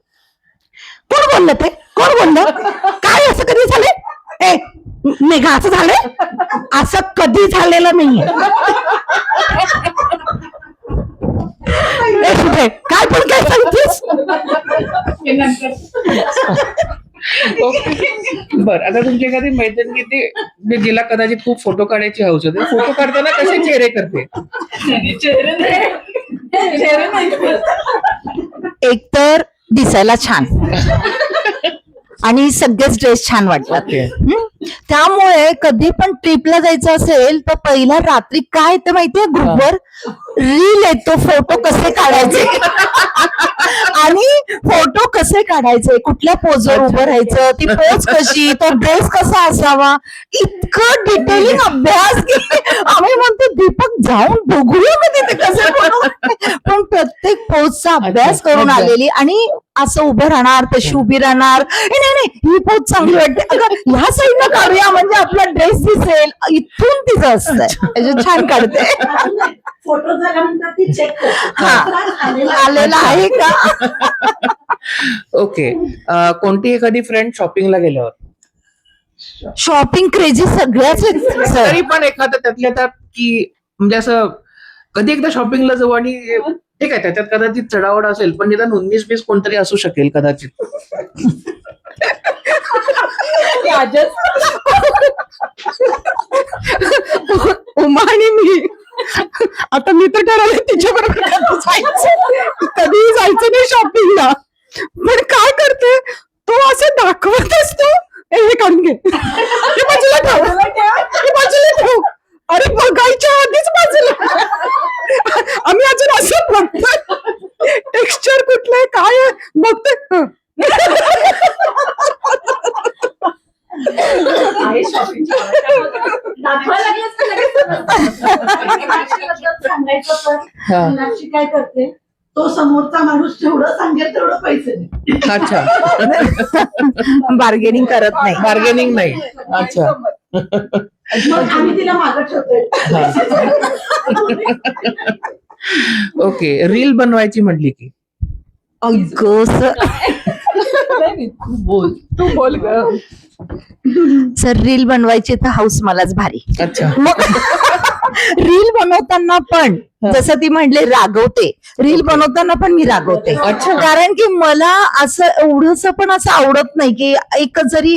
कोण बोललं ते, कोण बोललं, काय असं कधी झालंय, ए मेघा असं झालंय, असं कधी झालेलं नाहीये. काय पण काय सांगतेस. बर, आता तुमची एखादी मैत्रीण की जिला कदाचित खूप फोटो काढायची हौस होते, फोटो काढताना कसे चेहरे करते. एक तर दिसायला छान आणि सगळेच ड्रेस छान वाटतात. त्यामुळे कधी पण ट्रिपला जायचं असेल तर पहिला रात्री काय येतं माहितीये, ग्रुपवर रील येतो, फोटो कसे काढायचे आणि फोटो कसे काढायचे, कुठल्या पोजवर उभं राहायचं, ती पोज कशी, तो ड्रेस कसा असावा, इतकं डिटेलिंग अभ्यास की आम्ही म्हणतो दीपक जाऊन बघूया का तिथे कसे फोटो, पण प्रत्येक पोजचा अभ्यास करून आलेली आणि असं उभं राहणार, तशी उभी राहणार, नाही ही पोज चांगली वाटते, अगं ह्या साईडनं काढूया म्हणजे आपला ड्रेस दिसेल, इथून तिचं असतंय, छान काढते. फोटो झाल्यानंतर ती चेक आलेला आहे का. ओके. कोणती एखादी फ्रेंड शॉपिंगला गेल्यावर शॉपिंग क्रेझी सगळ्याच आहेत सर. तरी पण एखादं त्यातल्या त्यात की म्हणजे असं कधी एकदा शॉपिंगला जाऊ आणि ठीक आहे त्याच्यात कदाचित चढावड असेल पण निदान 19-20 कोणतरी असू शकेल कदाचित. उमा आणि मी आता मी तर ठरवलं तिच्याबरोबर कधीही जायचं नाही शॉपिंगला, पण काय करते तो असं दाखवत असतो, हे काढून घे, हे बाजूला ठेव, हे बाजूला ठेव, अरे बघायच्या आधीच बाजूला. आम्ही अजून असं बघतोय टेक्स्चर कुठलंय काय आहे बघतोय. सांगायचं तर मीनाक्षी काय करते, तो समोरचा माणूस जेवढं सांगेल तेवढं पैसे दे. अच्छा. बार्गेनिंग करत नाही. बार्गेनिंग नाही. अच्छा. मग आम्ही तिला मागं ठेवतोय. ओके. रील बनवायची म्हटली की तू बोल ग. सर रील बनवायची तर हाऊस मलाच भारी. अच्छा. मग रील बनवताना पण जसं ती म्हणले रागवते, रील बनवताना पण मी रागवते. अच्छा. कारण की मला असं एवढंस पण असं आवडत नाही की एक जरी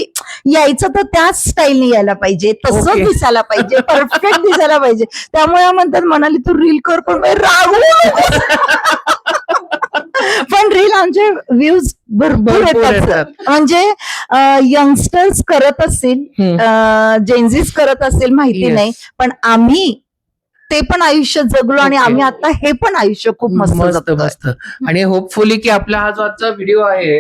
यायचं तर त्याच स्टाईलने यायला पाहिजे, तसंच Okay. दिसायला पाहिजे, परफेक्ट दिसायला पाहिजे. त्यामुळे म्हणतात म्हणाली तू रील कर पण रागवू नकोस. पण रील आमचे व्ह्यूज भरपूर भरपूर येतात येतात. sir. म्हणजे यंगस्टर्स करत असतील, जेन्झीज करत असतील माहिती Yes. नाही, पण आम्ही ते पण आयुष्य जगलो आणि Okay. आम्ही आता हे पण आयुष्य खूप मस्त मस्त जगतोय. मस्त. आणि होपफुली की आपला हा जो आजचा व्हिडिओ आहे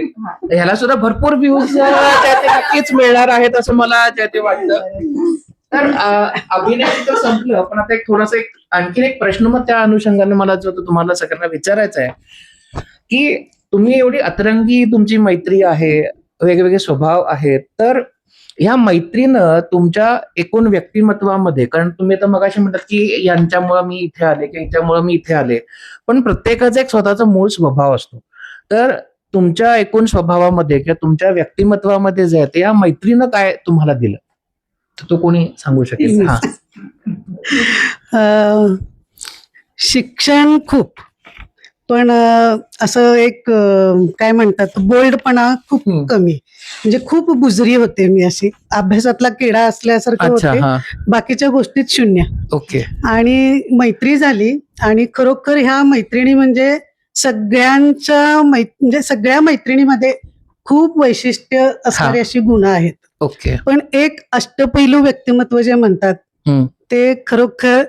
ह्याला सुद्धा भरपूर व्ह्यूज नक्कीच मिळणार आहेत असं मला ते वाटतं. तर अभिनय तर संपलं पण आता एक थोडासा आणखीन एक प्रश्न मग त्या अनुषंगाने मला जो तो तुम्हाला सगळ्यांना विचारायचा आहे की तुम्ही एवढी अतरंगी तुमची मैत्री आहे, वेगवेगळे स्वभाव आहेत, तर ह्या मैत्रीनं तुमच्या एकूण व्यक्तिमत्वामध्ये, कारण तुम्ही आता मगाशी म्हणतात की यांच्यामुळे मी इथे आले की याच्यामुळे मी इथे आले, पण प्रत्येकाचा एक स्वतःचा मूळ स्वभाव असतो. तर तुमच्या एकूण स्वभावामध्ये किंवा तुमच्या व्यक्तिमत्वामध्ये जे आहे ते या मैत्रीनं काय तुम्हाला दिलं, तर तो कोणी सांगू शकेल? हा. शिक्षण खूप, पण असं एक काय म्हणतात बोल्डपणा खूप कमी, म्हणजे खूप बुजरी होते मी, अशी अभ्यासातला किडा असल्यासारखं अच्छा. होते, हा. बाकीच्या गोष्टीत शून्य. ओके. आणि मैत्री झाली आणि खरोखर ह्या मैत्रिणी म्हणजे म्हणजे सगळ्या मैत्रिणीमध्ये खूप वैशिष्ट्य असणारी अशी गुण आहेत. ओके. पण एक अष्टपैलू व्यक्तिमत्व जे म्हणतात ते खरोखर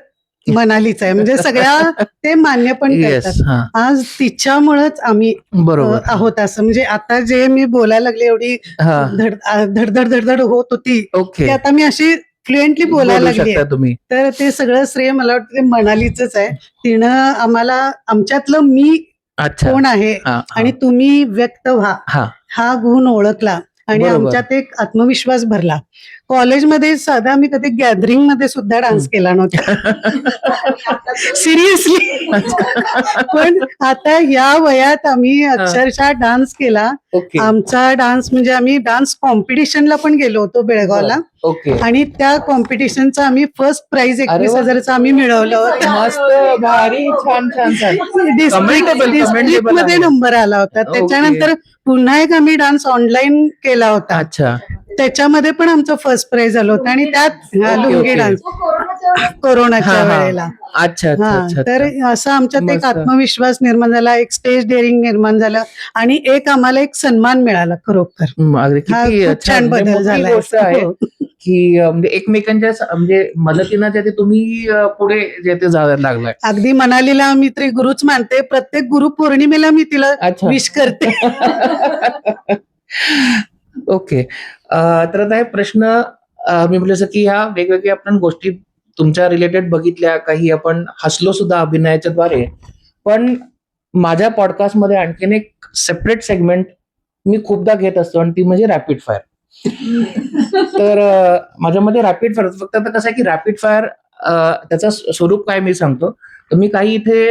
मनालीच आहे, म्हणजे सगळ्या ते मान्य पण येस. करतात. हा. आज तिच्यामुळेच आम्ही बरोबर. आहोत असं, म्हणजे आता जे मी बोलायला लागले एवढी हा. धडधड धडधड होत होती ओके. की आता मी अशी फ्लुएंटली बोलायला बोलू लागली, शकता तुम्ही. तर ते सगळं श्रेय मला वाटतं मनालीच आहे. तिनं आम्हाला आमच्यातलं मी अच्छा. कोण आहे हा. आणि तुम्ही व्यक्त व्हा हा. हा गुण ओळखला आणि बरोबर. आमच्यात एक आत्मविश्वास भरला. कॉलेजमध्ये साधा मी कधी गॅदरिंग मध्ये सुद्धा डान्स केला नव्हता सिरियसली, पण आता या वयात आम्ही अक्षरशः डान्स केला. ओके. आमचा डान्स म्हणजे आम्ही डान्स कॉम्पिटिशनला पण गेलो होतो बेळगावला ओके. आणि त्या कॉम्पिटिशनचा आम्ही फर्स्ट प्राइज 21,000चं आम्ही मिळवलं होतं. मस्त, भारी, छान छान छान. डिस्ट्रिक्ट मध्ये नंबर आला होता. त्याच्यानंतर पुन्हा एक आम्ही डान्स ऑनलाईन केला होता, अच्छा. त्याच्यामध्ये पण आमचं फर्स्ट प्राइज आलं होतं आणि त्यात लुंगी डान्स कोरोनाच्या वेळेला. अच्छा अच्छा हा, अच्छा. तर असं आमच्यात एक मस्त. आत्मविश्वास निर्माण झाला, एक स्टेज डेअरिंग निर्माण झालं आणि एक आम्हाला एक सन्मान मिळाला खरोखर. अगदी हा किती खूप छान म्हणजे बदल मोठी झाला गोष्ट आहे. की म्हणजे एकमेकांच्या म्हणजे मदतीनं जे ते तुम्ही पुढे जे ते जायला लागलाय? अगदी मनालीला मी तरी गुरुच मानते. प्रत्येक गुरु पौर्णिमेला मी तिला अच्छा. विश करते. ओके. तर आता हे प्रश्न मी म्हटलं की ह्या वेगवेगळ्या आपण गोष्टी तुमच्या रिलेटेड बघितल्या, काही आपण हसलो सुद्धा अभिनयाच्या द्वारे. पण माझ्या पॉडकास्टमध्ये आणखीन एक सेपरेट सेगमेंट मी खूपदा घेत असतो आणि ती म्हणजे रॅपिड फायर. तर माझ्यामध्ये रॅपिड फायर फक्त आता कसं आहे की रॅपिड फायर त्याचं स्वरूप काय मी सांगतो. तर मी काही इथे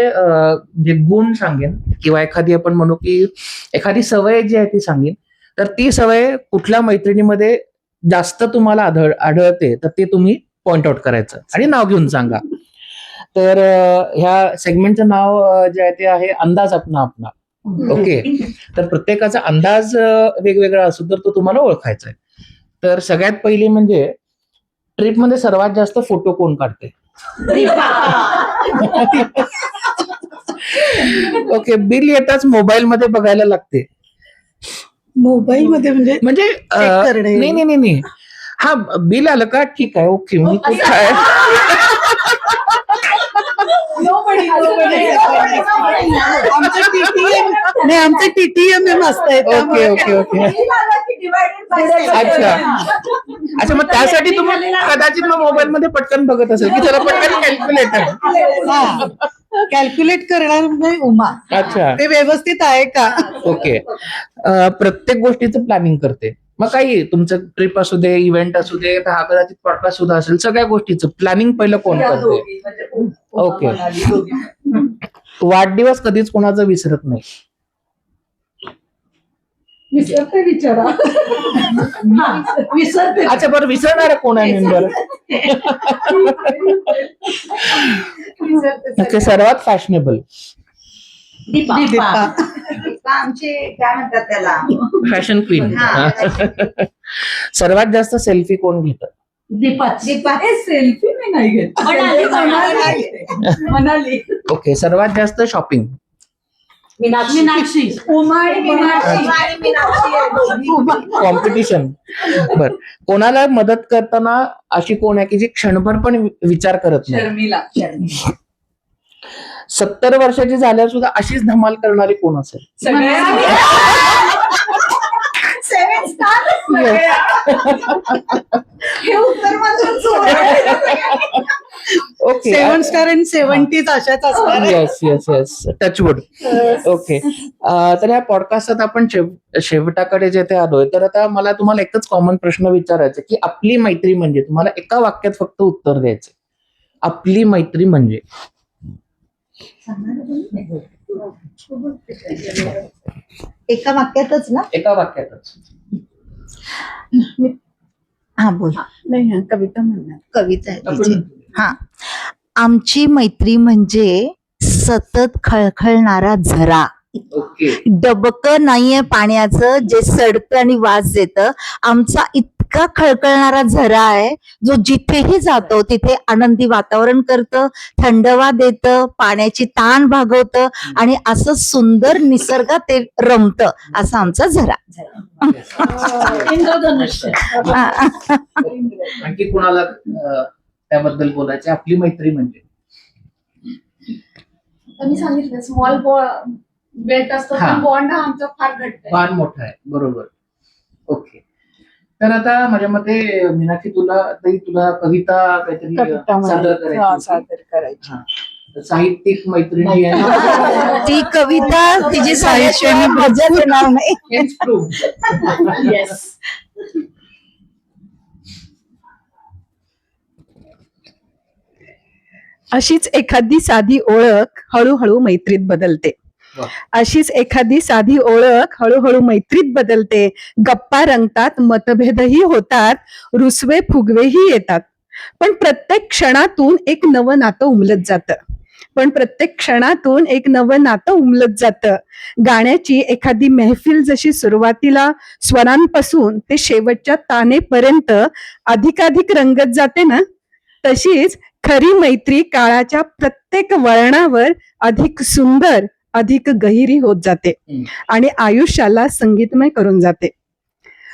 जे गुण सांगेन किंवा एखादी आपण म्हणू की एखादी सवय जी आहे ती सांगेन. तर ती सवय कुठल्या मैत्रिणीमध्ये जास्त तुम्हाला आढळते तर ते तुम्ही पॉइंट आउट करायचं आणि नाव घेऊन सांगा. तर ह्या सेगमेंटचं नाव जे आहे ते आहे अंदाज अपना अपना. ओके. तर प्रत्येकाचा अंदाज वेगवेगळा असतो तर तो तुम्हाला ओळखायचा आहे. तर सगळ्यात पहिली म्हणजे ट्रिपमध्ये सर्वात जास्त फोटो कोण काढते? ओके. बिल येताच मोबाईल मध्ये बघायला लागते. मोबाईल मध्ये म्हणजे check करणे. नाही. हा, बिल आलं का ठीक आहे, ओके, मी कुठं आहे. आमचं TTM मस्त आहे. ओके. अच्छा, मग त्यासाठी तुम्ही कदाचित मग मोबाईल मध्ये पटकन बघत असेल की चला पटकन कॅल्क्युलेटर. कॅल्क्युलेट करणार म्हणजे उमा. अच्छा, ते व्यवस्थित आहे का? ओके. प्रत्येक गोष्टीचं प्लॅनिंग करते. मग काही तुमचं ट्रिप असू दे, इव्हेंट असू दे, हा कदाचित पॉडकास्ट सुद्धा असेल, सगळ्या गोष्टीचं प्लॅनिंग पहिलं कोण करते? ओके. वाढदिवस कधीच कोणाचा विसरत नाही. विसरते. अच्छा, बरं, विसरणार कोण आहे मेंबर? ओके. सर्वात फॅशनेबल? आमचे काय म्हणतात त्याला, फॅशन क्वीन. सर्वात जास्त सेल्फी कोण घेतं? सेल्फी मी नाही घेत. मनाली. ओके. सर्वात जास्त शॉपिंग? मीनाक्षी. उमा आणि मीनाक्षी. कॉम्पिटिशन. बर. कोणाला मदत करताना अशी कोण आहे की जी क्षणभर पण विचार करत नाही? शर्मिला. 70 वर्षाची झाल्यावर सुद्धा अशीच धमाल करणारी कोण असेल? ओके. 7 स्टार आणि 70s अशाच असणार आहे. येस. टचवूड. ओके. तर या पॉडकास्टात आपण शेवटाकडे जे ते आलोय. तर आता मला तुम्हाला एकच कॉमन प्रश्न विचारायचा की आपली मैत्री म्हणजे, तुम्हाला एका वाक्यात फक्त उत्तर द्यायचं. आपली मैत्री म्हणजे? एका वाक्यातच ना? एका वाक्यातच. हा, बोल. नाही, कविता म्हणणार. कविता आहे तिची. हा. आमची मैत्री म्हणजे सतत खळखळणारा झरा. ओके. डबकं नाहीये पाण्याचं जे सडतं आणि वास देतं. आमचा इतका खळखळणारा झरा आहे जो जिथेही जातो तिथे आनंदी वातावरण करतं, थंडवा देतं, पाण्याची ताण भागवतं आणि असं सुंदर निसर्गात ते रमतं. असा आमचा झरा. इंद्रधनुष्य. आणखी कोणाला त्याबद्दल बोलायचं? आपली मैत्री म्हणजे? मी सांगितलं स्मॉल बेट असतो, हा. पण बॉन्ड हा आमचा फार घट्ट आहे. फार मोठा आहे. बरोबर. ओके. तर आता माझ्या मते मीनाक्षी, तुला कविता काहीतरी सादर करायची. हा. तर साहित्यिक मैत्रिणी जी आहे ती कविता तिची साहित्याने मजा येणार नाही. हेच proof. अशीच एखादी साधी ओळख हळूहळू मैत्रीत बदलते. वा. अशीच एखादी साधी ओळख हळूहळू मैत्रीत बदलते. गप्पा रंगतात, मतभेदही होतात, रुसवे फुगवेही येतात. पण प्रत्येक क्षणातून एक नवं नातं उमलत जातं. गाण्याची एखादी महफिल जशी सुरुवातीला स्वरांपासून ते शेवटच्या तानेपर्यंत अधिकाधिक रंगत जाते ना, तशीच खरी मैत्री काळाच्या प्रत्येक वळणावर अधिक सुंदर, अधिक गहिरी होत जाते आणि आयुष्याला संगीतमय करून जाते.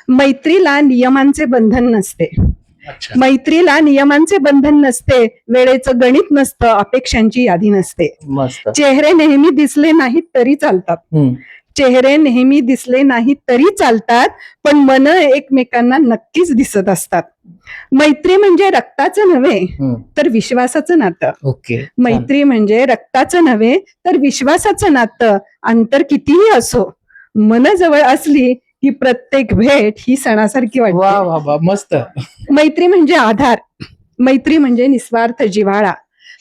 मैत्रीला नियमांचे बंधन नसते. अच्छा. मैत्रीला नियमांचे बंधन नसते, वेळेचं गणित नसतं, अपेक्षांची यादी नसते. मस्त. चेहरे नेहमी दिसले नाहीत तरी चालतात. हम्म. चेहरे नेहमी दिसले नाहीत तरी चालतात, पण मन एकमेकांना नक्कीच दिसत असतात. मैत्री म्हणजे रक्ताचं नव्हे हम्म. तर विश्वासाचं नातं. ओके. मैत्री म्हणजे रक्ताचं नव्हे तर विश्वासाचं नातं. अंतर कितीही असो, मन जवळ असली की प्रत्येक भेट ही सणासारखी वा वाटते. वा वा, मस्त. मैत्री म्हणजे आधार, मैत्री म्हणजे निस्वार्थ जिव्हाळा.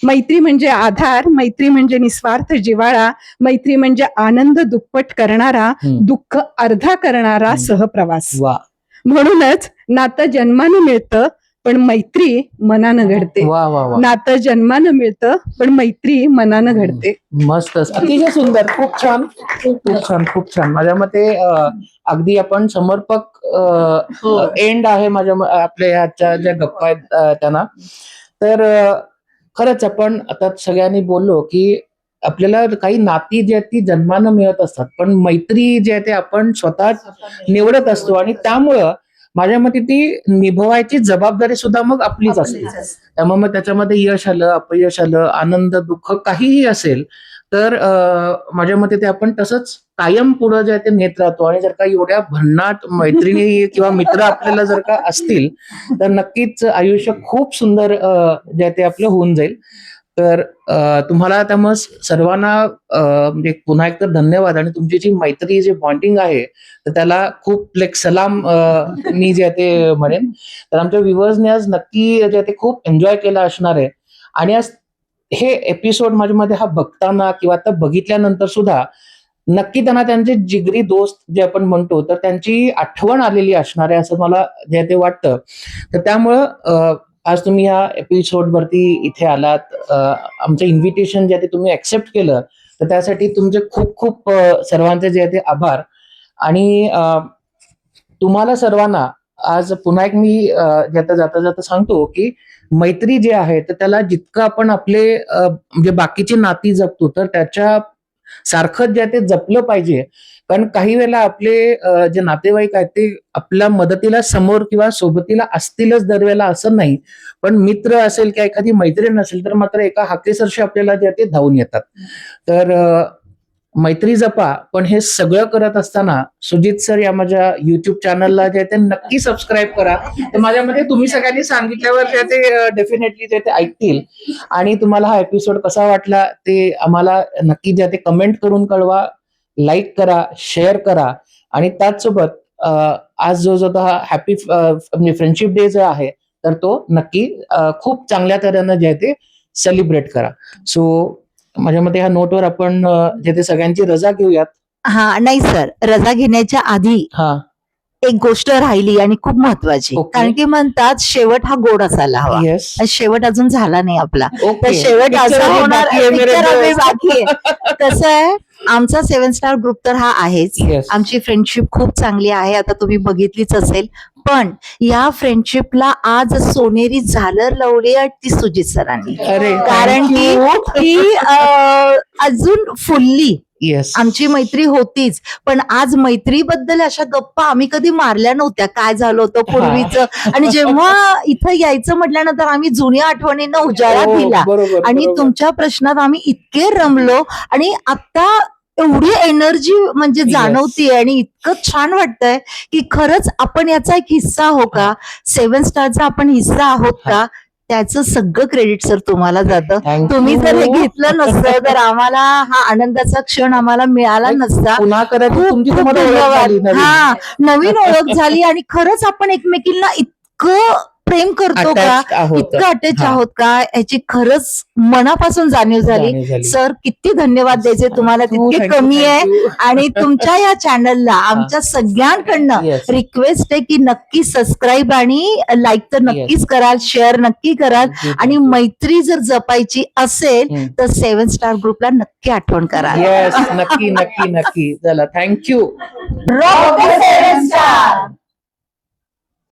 मैत्री म्हणजे आधार, मैत्री म्हणजे निस्वार्थ जिव्हाळा, मैत्री म्हणजे आनंद दुप्पट करणारा, हम्म. दुःख अर्धा करणारा हम्म. सहप्रवास. वा म्हणूनच नातं जन्मानं मिळतं पण मैत्री मनानं घडते. वा वा वा, नातं जन्मानं मिळतं पण मैत्री मनानं घडते. मस्तच. अतिशय सुंदर. खूप छान, खूप छान, खूप छान. माझ्या मते अगदी आपण समर्पक एंड आहे आपल्या ह्याच्या ज्या गप्पा आहेत त्यांना. तर खरंच आपण आता सगळ्यांनी बोललो की आपल्याला काही नाती जी आहेत ती जन्मानं मिळत असतात, पण मैत्री जी आहे ते आपण स्वतः निवडत असतो आणि त्यामुळं माझ्या मते ती निभवायची जबाबदारी सुद्धा मग आपलीच असते. त्यामुळे मग त्याच्यामध्ये यश आलं, अपयश आलं, आनंद, दुःख काहीही असेल तर माझ्या मते ते आपण तसंच कायम पुढं जे आहे ते नेत राहतो. आणि जर का एवढ्या भन्नाट मैत्रिणी किंवा मित्र आपल्याला जर का असतील तर नक्कीच आयुष्य खूप सुंदर जे आहे ते आपलं होऊन जाईल. तर तुम्हाला त्यामुळे सर्वांना म्हणजे पुन्हा एकदा धन्यवाद. आणि तुमची जी मैत्री, जे बॉन्डिंग आहे तर त्याला खूप सलाम मी जे आहे ते म्हणेन. तर आमच्या व्ह्युअर्सने आज नक्की जे आहे ते खूप एन्जॉय केलं असणार आहे. आणि आज हे एपिसोड माझ्या मध्ये हा बघताना किंवा आता बघितल्यानंतर सुद्धा नक्की त्यांना त्यांचे जिगरी दोस्त जे आपण म्हणतो तर त्यांची आठवण आलेली असणार आहे असं मला जे आहे ते वाटतं. तर त्यामुळं आज तुम्ही या एपिसोड वरती इथे आलात, आमचं इन्व्हिटेशन जे आहे ते तुम्ही ऍक्सेप्ट केलं, तर त्यासाठी तुमचे खूप खूप सर्वांचे जे आहे ते आभार. आणि तुम्हाला सर्वांना आज पुन्हा एक मी जाता जाता जाता सांगतो की मैत्री जे आहे तर त्याला जितकं आपण आपले म्हणजे बाकीची नाती जपतो तर त्याच्या सारखं जे आहे ते जपलं पाहिजे. कारण काही वेळेला आपले जे नातेवाईक आहेत ते आपल्या मदतीला समोर किंवा सोबतीला असतीलच दरवेळेला असं नाही, पण मित्र असेल किंवा एखादी मैत्रीण असेल तर मात्र एका हाकेसरशी आपल्याला जे आहे ते धावून येतात. तर मैत्री जपा. पण हे सगळं करत असताना सुजित सर या माझ्या युट्यूब चॅनलला जे आहे ते नक्की सबस्क्राईब करा. तर माझ्यामध्ये तुम्ही सगळ्यांनी सांगितल्यावर जे ते डेफिनेटली जे ते ऐकतील. आणि तुम्हाला हा एपिसोड कसा वाटला ते आम्हाला नक्की जे ते कमेंट करून कळवा, लाईक करा, शेअर करा. आणि त्याचसोबत आज जो हा हॅपी म्हणजे फ्रेंडशिप डे जो आहे तर तो नक्की खूप चांगल्या तऱ्हेनं जे आहे ते सेलिब्रेट करा. सो माझ्या मते ह्या नोटवर आपण जे ते सगळ्यांची रजा घेऊयात. हा नाही सर, रजा घेण्याच्या आधी हा, एक गोष्ट राहिली आणि खूप महत्वाची. ओके. कारण की म्हणतात शेवट हा गोड असायला हवा. येस, आणि शेवट अजून झाला नाही आपला. तर ओके. शेवट Picture असा अजून होणार, बाकी आहे मेरे picture अजून दोस्त. बाकी आहे. कसं आहे, आमचा 7 स्टार ग्रुप तर हा आहेच. Yes. आमची फ्रेंडशिप खूप चांगली आहे, आता तुम्ही बघितलीच असेल. पण या फ्रेंडशिपला आज सोनेरी झालर लावली आहे ती सुजित सरांनी. अरे, कारण thank की you. ती अजून फुल्ली येस, आमची मैत्री होतीच, पण आज मैत्रीबद्दल अशा गप्पा आम्ही कधी मारल्या नव्हत्या. काय झालं होतं पूर्वीचं, आणि जेव्हा इथं यायचं म्हटल्यानंतर आम्ही जुन्या आठवणींना उजाळा हो, दिला. बरोबर, आणि बरोबर. तुमच्या प्रश्नात आम्ही इतके रमलो आणि आता एवढी एनर्जी म्हणजे Yes. जाणवतीये आणि इतकं छान वाटतंय की खरंच आपण याचा एक हिस्सा आहो का, 7 स्टारचा आपण हिस्सा आहोत का, त्याचं सगळं क्रेडिट सर तुम्हाला जातं. Thank तुम्ही जर हे you. घेतलं नसतं तर आम्हाला हा आनंदाचा क्षण आम्हाला मिळाला नसता. पुन्हा करायची खूप तुमची खूप तुम्हाला ओळख झाली धन्यवाद. नवीन. हा, नवीन ओळख झाली आणि खरंच आपण एकमेकींना इतकं प्रेम करतो का, Attached आहोत. इतकं अटॅच हा. आहोत का, याची खरंच मनापासून जाणीव झाली. जाणीव झाली. सर किती धन्यवाद द्यायचे तुम्हाला, Thank you, तितके thank you, कमी आहे. thank you. आणि तुमच्या या चॅनलला आमच्या सगळ्यांकडनं Yes. रिक्वेस्ट आहे की नक्की सबस्क्राईब आणि लाईक तर नक्कीच कराल, शेअर नक्की कराल. Thank you, आणि thank you. मैत्री जर जपायची असेल हम्म. तर 7 स्टार ग्रुपला नक्की आठवण करा. येस, नक्की नक्की नक्की. चला, थँक्यू. Rock the 7 Star!